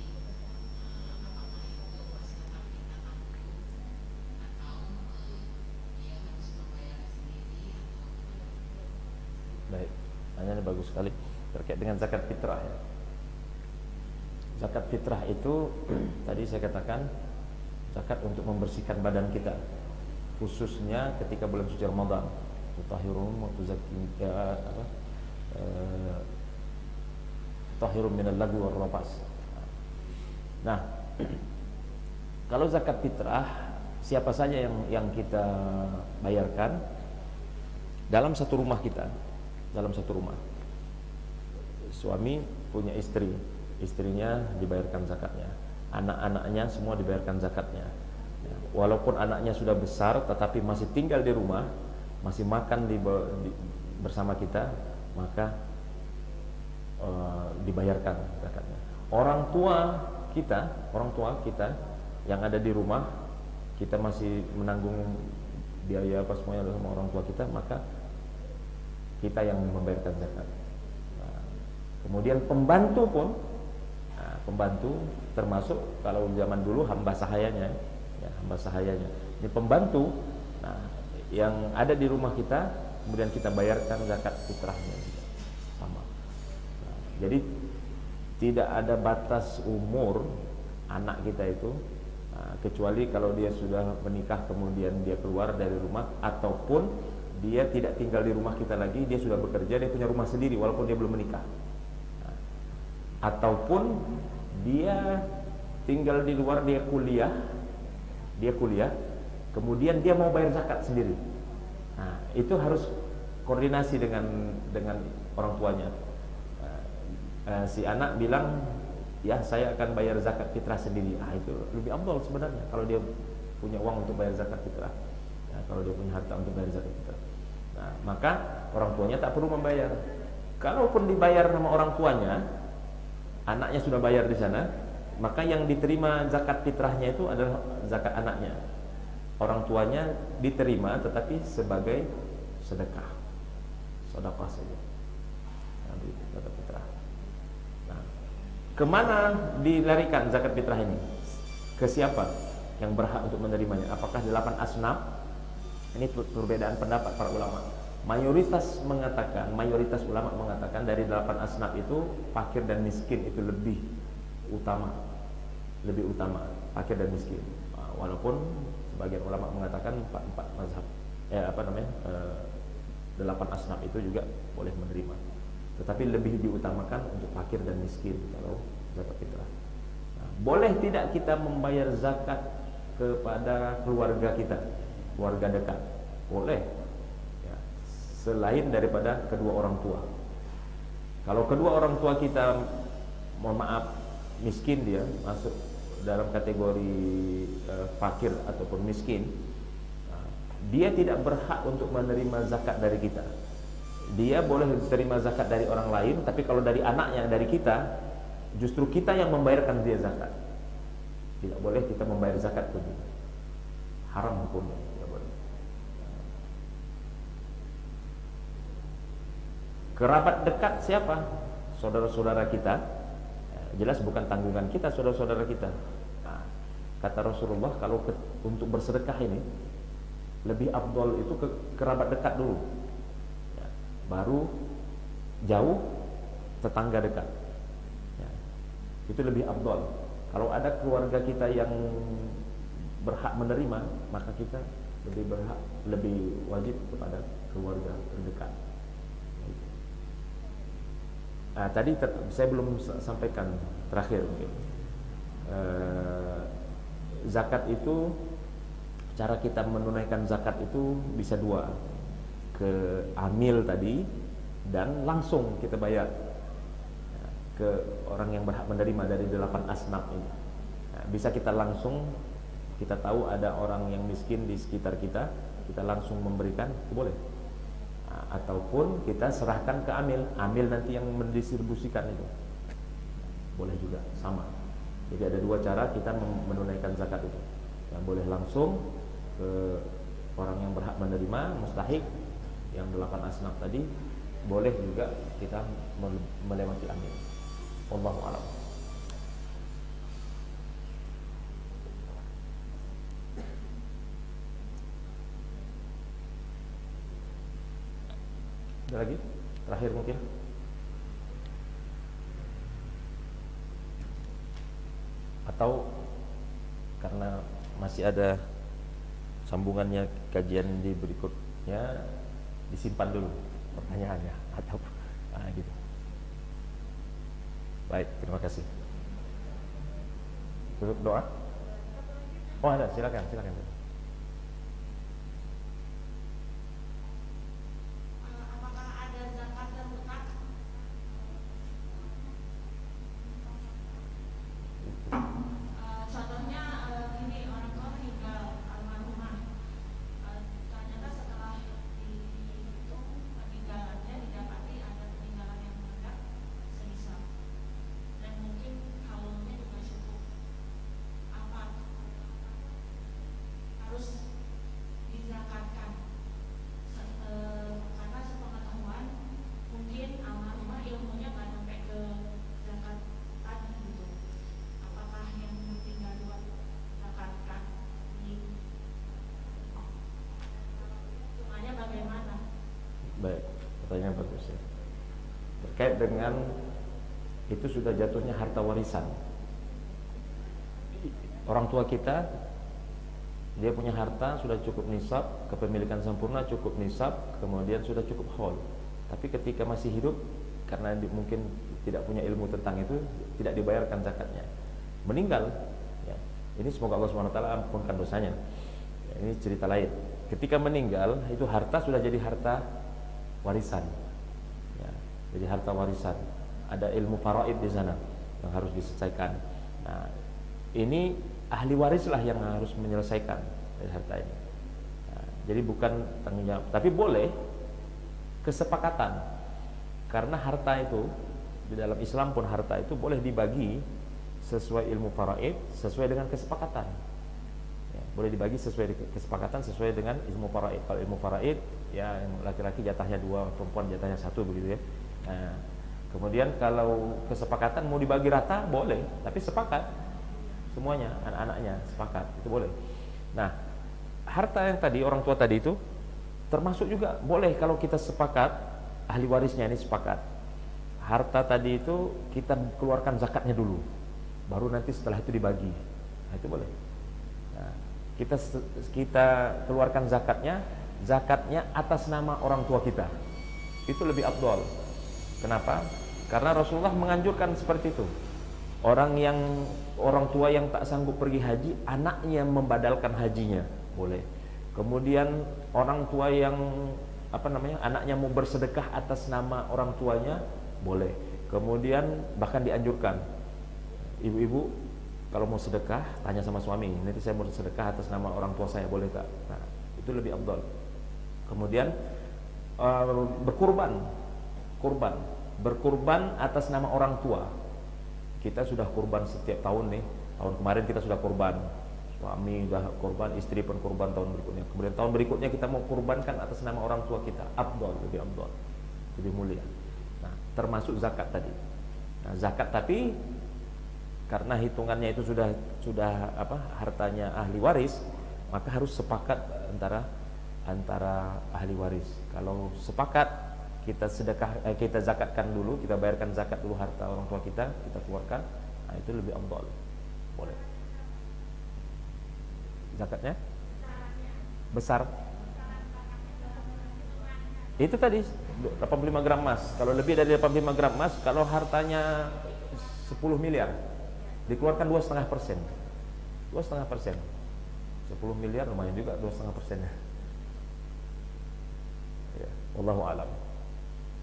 apakah itu masih tetap kita tanggung atau dia harus membayar sendiri atau Baik, pertanyaannya bagus sekali terkait dengan zakat fitrah ya. Zakat fitrah itu tadi saya katakan zakat untuk membersihkan badan kita, khususnya ketika bulan suci Ramadan. Tutahhirum wa tutahhirum minal lagwi war rafath. Nah, kalau zakat fitrah siapa saja yang kita bayarkan dalam satu rumah kita, dalam satu rumah. Suami punya istri, istrinya dibayarkan zakatnya, anak-anaknya semua dibayarkan zakatnya. Ya, walaupun anaknya sudah besar tetapi masih tinggal di rumah, masih makan bersama kita, maka dibayarkan zakatnya. Orang tua kita yang ada di rumah, kita masih menanggung biaya apa semuanya sama orang tua kita, maka kita yang membayarkan zakat. Nah, kemudian pembantu pun, pembantu termasuk kalau zaman dulu hamba sahayanya, ya, hamba sahayanya. Ini pembantu, nah, yang ada di rumah kita, kemudian kita bayarkan zakat fitrahnya sama. Nah, jadi tidak ada batas umur anak kita itu, kecuali kalau dia sudah menikah kemudian dia keluar dari rumah, ataupun dia tidak tinggal di rumah kita lagi, dia sudah bekerja, dia punya rumah sendiri walaupun dia belum menikah. Ataupun dia tinggal di luar, dia kuliah, kemudian dia mau bayar zakat sendiri. Nah, itu harus koordinasi dengan orang tuanya. si anak bilang, ya saya akan bayar zakat fitrah sendiri. Itu lebih afdal sebenarnya kalau dia punya uang untuk bayar zakat fitrah. Ya, kalau dia punya harta untuk bayar zakat fitrah. Nah, maka orang tuanya tak perlu membayar. Kalaupun dibayar sama orang tuanya, anaknya sudah bayar di sana, maka yang diterima zakat fitrahnya itu adalah zakat anaknya. Orang tuanya diterima tetapi sebagai sedekah, sedekah saja. Nah, zakat fitrah. Nah, kemana dilarikan zakat fitrah ini? Ke siapa yang berhak untuk menerimanya? Apakah 8 asnaf? Ini perbedaan pendapat para ulama. Mayoritas ulama mengatakan dari 8 asnaf itu fakir dan miskin itu lebih utama, fakir dan miskin. Walaupun sebagian ulama mengatakan empat mazhab, 8 asnaf itu juga boleh menerima, tetapi lebih diutamakan untuk fakir dan miskin kalau zakat fitrah. Nah, boleh tidak kita membayar zakat kepada keluarga kita, keluarga dekat? Boleh, ya, selain daripada kedua orang tua. Kalau kedua orang tua kita, mohon maaf, miskin, dia masuk dalam kategori fakir ataupun miskin, dia tidak berhak untuk menerima zakat dari kita. Dia boleh terima zakat dari orang lain, tapi kalau dari anaknya, dari kita, justru kita yang membayarkan dia zakat. Tidak boleh kita membayar zakat pun juga. Haram hukumnya, tidak boleh. Kerabat dekat siapa? Saudara-saudara kita. Jelas bukan tanggungan kita, saudara-saudara kita. Nah, kata Rasulullah, kalau untuk bersedekah ini lebih afdal itu ke kerabat dekat dulu, ya, baru jauh tetangga dekat, ya, itu lebih afdal. Kalau ada keluarga kita yang berhak menerima, maka kita lebih wajib kepada keluarga terdekat. Nah, tadi saya belum sampaikan terakhir mungkin. Zakat itu, cara kita menunaikan zakat itu bisa dua, ke amil tadi dan langsung kita bayar ke orang yang berhak menerima dari 8 asnaf ini. Nah, bisa kita langsung, kita tahu ada orang yang miskin di sekitar kita, kita langsung memberikan, itu boleh. Ataupun kita serahkan ke amil nanti yang mendistribusikan itu, boleh juga, sama. Jadi ada dua cara kita menunaikan zakat itu. Yang boleh langsung ke orang yang berhak menerima, mustahik, yang 8 asnaf tadi. Boleh juga kita melewati amil. Wallahu a'lam. Ada lagi? Terakhir mungkin. Atau karena masih ada sambungannya kajian di berikutnya, disimpan dulu pertanyaannya atau gitu. Baik, terima kasih. Tutup doa. Oh ada, silakan. Baik, pertanyaan bagus ya. Terkait dengan itu sudah jatuhnya harta warisan. Orang tua kita, dia punya harta sudah cukup nisab, kepemilikan sempurna cukup nisab, kemudian sudah cukup haul. Tapi ketika masih hidup, karena mungkin tidak punya ilmu tentang itu, tidak dibayarkan zakatnya. Meninggal, ya. Ini semoga Allah SWT ampunkan dosanya. Ya, ini cerita lain. Ketika meninggal, itu harta sudah jadi harta warisan, ya, jadi harta warisan. ada ilmu faraid di sana yang harus diselesaikan. Nah, ini ahli warislah yang harus menyelesaikan dari harta ini. Nah, jadi bukan tanggung jawab, tapi boleh kesepakatan. Karena harta itu di dalam Islam pun harta itu boleh dibagi sesuai ilmu faraid, sesuai dengan kesepakatan. Ya, boleh dibagi sesuai kesepakatan, sesuai dengan ilmu faraid. Kalau ilmu faraid, ya yang laki-laki jatahnya 2, perempuan jatahnya 1 begitu ya. Nah, kemudian kalau kesepakatan mau dibagi rata boleh, tapi sepakat semuanya, anak-anaknya sepakat, itu boleh. Nah, harta yang tadi orang tua tadi itu termasuk juga boleh kalau kita sepakat, ahli warisnya ini sepakat. Harta tadi itu kita keluarkan zakatnya dulu, baru nanti setelah itu dibagi. Nah, itu boleh. Nah, kita keluarkan zakatnya atas nama orang tua kita. Itu lebih afdal. Kenapa? Karena Rasulullah menganjurkan seperti itu. Orang tua yang tak sanggup pergi haji, anaknya membadalkan hajinya, boleh. Kemudian orang tua yang anaknya mau bersedekah atas nama orang tuanya, boleh. Kemudian bahkan dianjurkan, ibu-ibu kalau mau sedekah tanya sama suami, nanti saya mau sedekah atas nama orang tua saya, boleh tak? Nah, itu lebih afdal. Kemudian berkurban atas nama orang tua. Kita sudah kurban setiap tahun nih. Tahun kemarin kita sudah kurban, suami sudah kurban, istri pun kurban tahun berikutnya. Kemudian tahun berikutnya kita mau kurbankan atas nama orang tua kita. Afdal, lebih afdal, lebih mulia. Nah, termasuk zakat tadi. Nah, zakat tapi karena hitungannya itu sudah hartanya ahli waris, maka harus sepakat antara ahli waris. Kalau sepakat kita zakatkan dulu, kita bayarkan zakat dulu harta orang tua kita keluarkan, nah itu lebih afdal. Boleh. Zakatnya besar. Itu tadi 85 gram emas. Kalau lebih dari 85 gram emas, kalau hartanya 10 miliar, dikeluarkan 2,5%. 2,5%. 10 miliar lumayan juga 2,5%-nya. Ya, wallahu alam.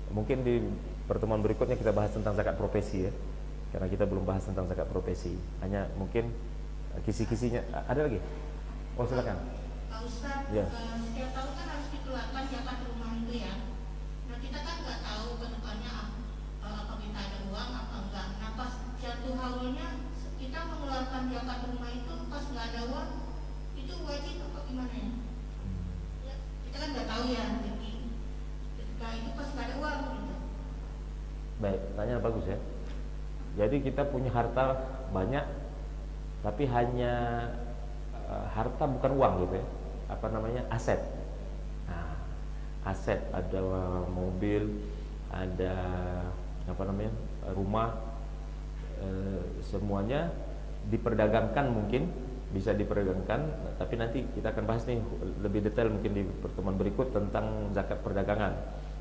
Mungkin di pertemuan berikutnya kita bahas tentang zakat profesi ya. Karena kita belum bahas tentang zakat profesi. Hanya mungkin kisi-kisinya. Ada lagi? Oh, silakan. Pak Ustadz, Ya. setiap tahun kan harus dikeluarkan zakat rumah itu ya. Nah, kita kan nggak tahu ke depannya apa kita ada uang apa enggak. Nah, pas jatuh haulnya kita mengeluarkan zakat rumah itu pas nggak ada uang, itu wajib apa gimana ya? Ya, kita kan nggak tahu ya. Jadi ketika itu pas nggak ada uang gitu. Baik, tanya bagus ya. Jadi kita punya harta banyak, tapi hanya harta bukan uang gitu ya. Aset. Nah, aset, ada mobil, ada rumah, semuanya diperdagangkan, mungkin bisa diperdagangkan, tapi nanti kita akan bahas nih lebih detail mungkin di pertemuan berikut tentang zakat perdagangan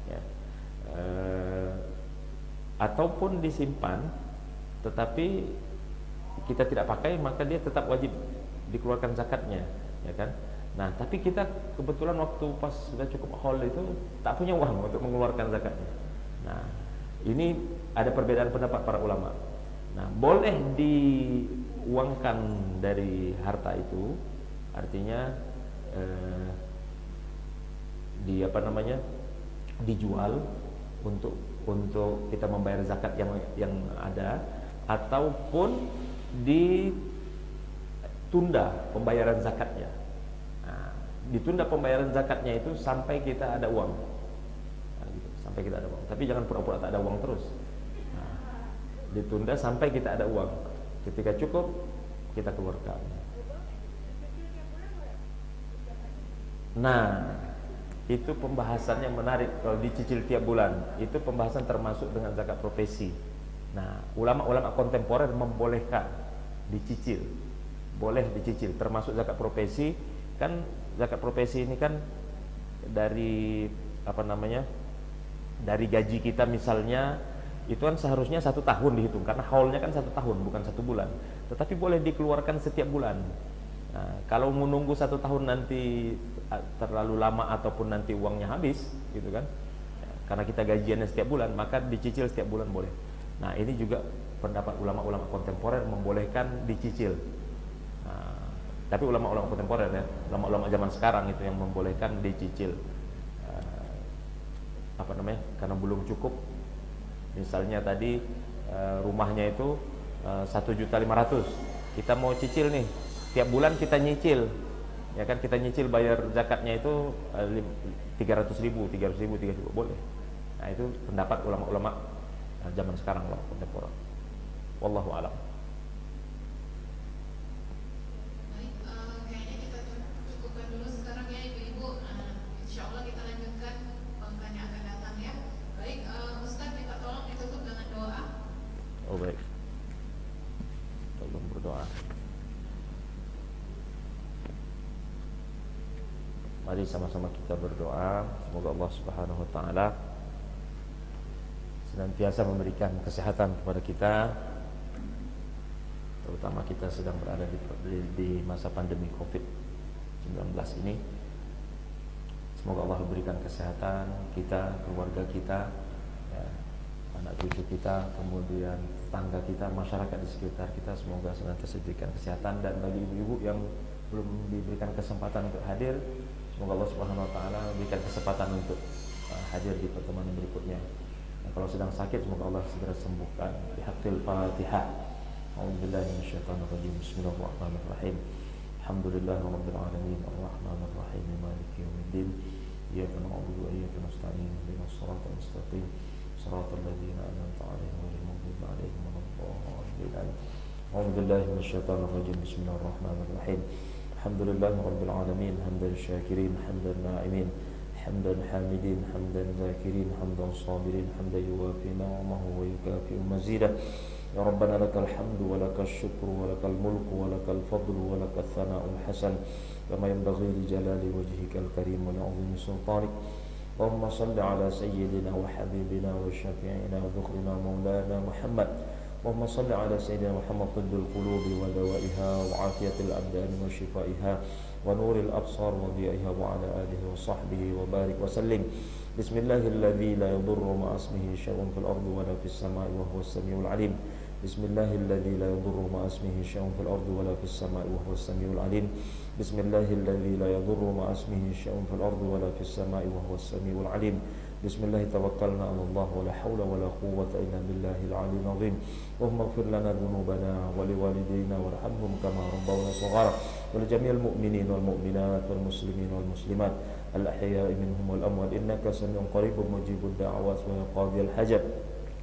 ya. Ataupun disimpan tetapi kita tidak pakai, maka dia tetap wajib dikeluarkan zakatnya ya kan. Nah, tapi kita kebetulan waktu pas sudah cukup haul itu tak punya uang untuk mengeluarkan zakatnya. Nah, ini ada perbedaan pendapat para ulama. Nah, boleh diuangkan dari harta itu, artinya dijual untuk kita membayar zakat yang ada, ataupun ditunda pembayaran zakatnya. Nah, ditunda pembayaran zakatnya itu sampai kita ada uang. Nah, gitu, sampai kita ada uang. Tapi jangan pura-pura tak ada uang terus. Nah, ditunda sampai kita ada uang. Ketika cukup kita keluarkan. Nah, itu pembahasannya menarik. Kalau dicicil tiap bulan, itu pembahasan termasuk dengan zakat profesi. Nah, ulama-ulama kontemporer membolehkan dicicil, boleh dicicil, termasuk zakat profesi. Kan zakat profesi ini kan dari dari gaji kita misalnya, itu kan seharusnya 1 tahun dihitung, karena haulnya kan 1 tahun bukan 1 bulan, tetapi boleh dikeluarkan setiap bulan. Nah, kalau menunggu 1 tahun nanti terlalu lama ataupun nanti uangnya habis gitu kan, karena kita gajiannya setiap bulan, maka dicicil setiap bulan boleh. Nah, ini juga pendapat ulama-ulama kontemporer membolehkan dicicil. Nah, tapi ulama-ulama kontemporer ya, ulama-ulama zaman sekarang itu yang membolehkan dicicil. Karena belum cukup. Misalnya tadi rumahnya itu 1.500.000, kita mau cicil nih, tiap bulan kita nyicil, ya kan, kita nyicil bayar zakatnya itu 300.000, boleh. Nah, itu pendapat ulama-ulama zaman sekarang, ulama kontemporer. Wallahu a'lam. Baik, kayaknya kita cukupkan dulu sekarang ya Ibu-ibu. Insya Allah kita lanjutkan pekan yang akan datang ya. Baik, Ustaz minta tolong ditutup dengan doa. Oh baik, tolong berdoa. Mari sama-sama kita berdoa, semoga Allah Subhanahu wa taala senantiasa memberikan kesehatan kepada kita, terutama kita sedang berada di masa pandemi Covid-19 ini. Semoga Allah berikan kesehatan kita, keluarga kita, ya, anak cucu kita, kemudian tetangga kita, masyarakat di sekitar kita, semoga senantiasa diberikan kesehatan. Dan bagi ibu-ibu yang belum diberikan kesempatan untuk hadir, semoga Allah Subhanahu wa taala berikan kesempatan untuk hadir di pertemuan berikutnya. Dan kalau sedang sakit, semoga Allah segera sembuhkan. Bihaqqil Fatihah. A'udzubillahi minasyaitonir rajim. Bismillahirrahmanirrahim. Alhamdulillahirabbil alamin, arrahmanir rahim, maliki yaumiddin. Iyyaka na'budu wa iyyaka nasta'in. Ihdinas siratal mustaqim. Shiratal ladzina an'amta 'alaihim ghairil maghdubi 'alaihim waladdallin. A'udzubillahi minasyaitonir rajim. Bismillahirrahmanirrahim. Alhamdulillahirabbil alamin, hamdan syakirin, hamdan na'imin, hamdan hamidin, hamdan zakirin, hamdan sabirin, hamdan yuwafi ni'amahu wa yukafi'u mazidah. Ya Rabbana lakal hamdu wa lakal syukru wa lakal mulku wa lakal fadlu wa lakal thana'ul hasan kama yanbaghi li jalali wajhikal karim wa li'azimi sultanik. Allahumma salli ala sayyidina wa habibina wa syafi'ina wa dhukhrina maulana Muhammad. Allahumma salli ala sayyidina Muhammad tibbul qulubi wa dawaiha wa afiyatil abdani wa shifaiha wa nuril absar wa dhiya'iha wa ala alihi wa sahbihi wa barik wa sallim. Bismillahilladzi la yadurru ma'a ismihi syai'un fil ardi wa la fis sama'i wa huwas samiul alim. Bismillahilladzi la yadurru ma'a ismihi syai'un fil ardi wa la fis sama'i wa huwas samiul alim. Bismillahilladzi la yadurru ma'a ismihi syai'un fil ardi wa la fis sama'i wa huwas samiul alim. Bismillah tawakkalna 'ala Allah wa la haula wa la quwwata illa billahil 'aliyyil 'azhim. Allahumma ighfir lana dhunubana wa liwalidayna warhamhum kama rabbawna shaghara wa li jami'il mu'minin wal mu'minat wal muslimin wal muslimat al ahya'i minhum wal amwat innaka sami'un qaribun mujibud da'awat wa qadiyal hajat.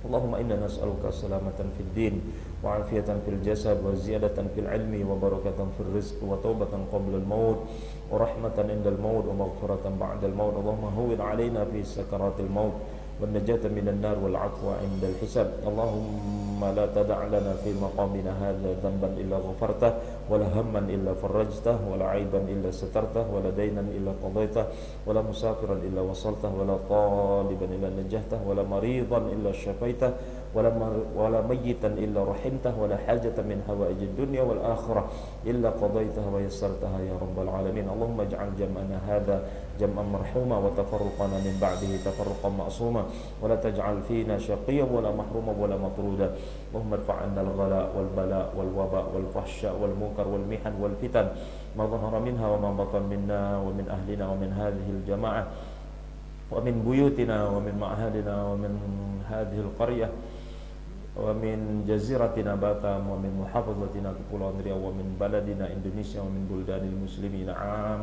Allahumma inna nas'aluka salamatan fid din wa 'afiyatan fil jasad wa ziyadatan fil 'ilmi wa barakatan fil rizq wa taubatan qabla al maut wa rahmatan indal maut wa maghfiratan ba'dal maut. Allahumma hawwin 'alaina fi sakaratil maut wan najata minan nar wal 'afwa indal hisab. Allahumma la tada' lana fi maqamina hadza dhanban illa ghafartah wa la hamman illa farajtah wa la 'aiban illa satartah wa la daynan illa qadaitah wa la musafiran illa wasaltah wa la taliban illa najahtah wa la maridan illa syafaitah ولا ميتا إلا رحمته ولا حاجة من حوائج الدنيا والآخرة إلا قضيتها ويسرتها يا رب العالمين. اللهم اجعل جمعنا هذا جمعا مرحوما وتفرقنا من بعده تفرقا معصوما ولا تجعل فينا شقيا ولا محروما ولا مطرودا. اللهم ارفع عنا الغلاء والبلاء والوباء والفحشاء والمنكر والمحن والفتن ما ظهر منها وما بطن منا ومن أهلنا ومن هذه الجماعة ومن بيوتنا ومن معهدنا ومن هذه القرية ومن جزيرتنا باtam ومن محافظتنا Kepulauan Riau ومن بلدنا Indonesia ومن بلدان المسلمين عام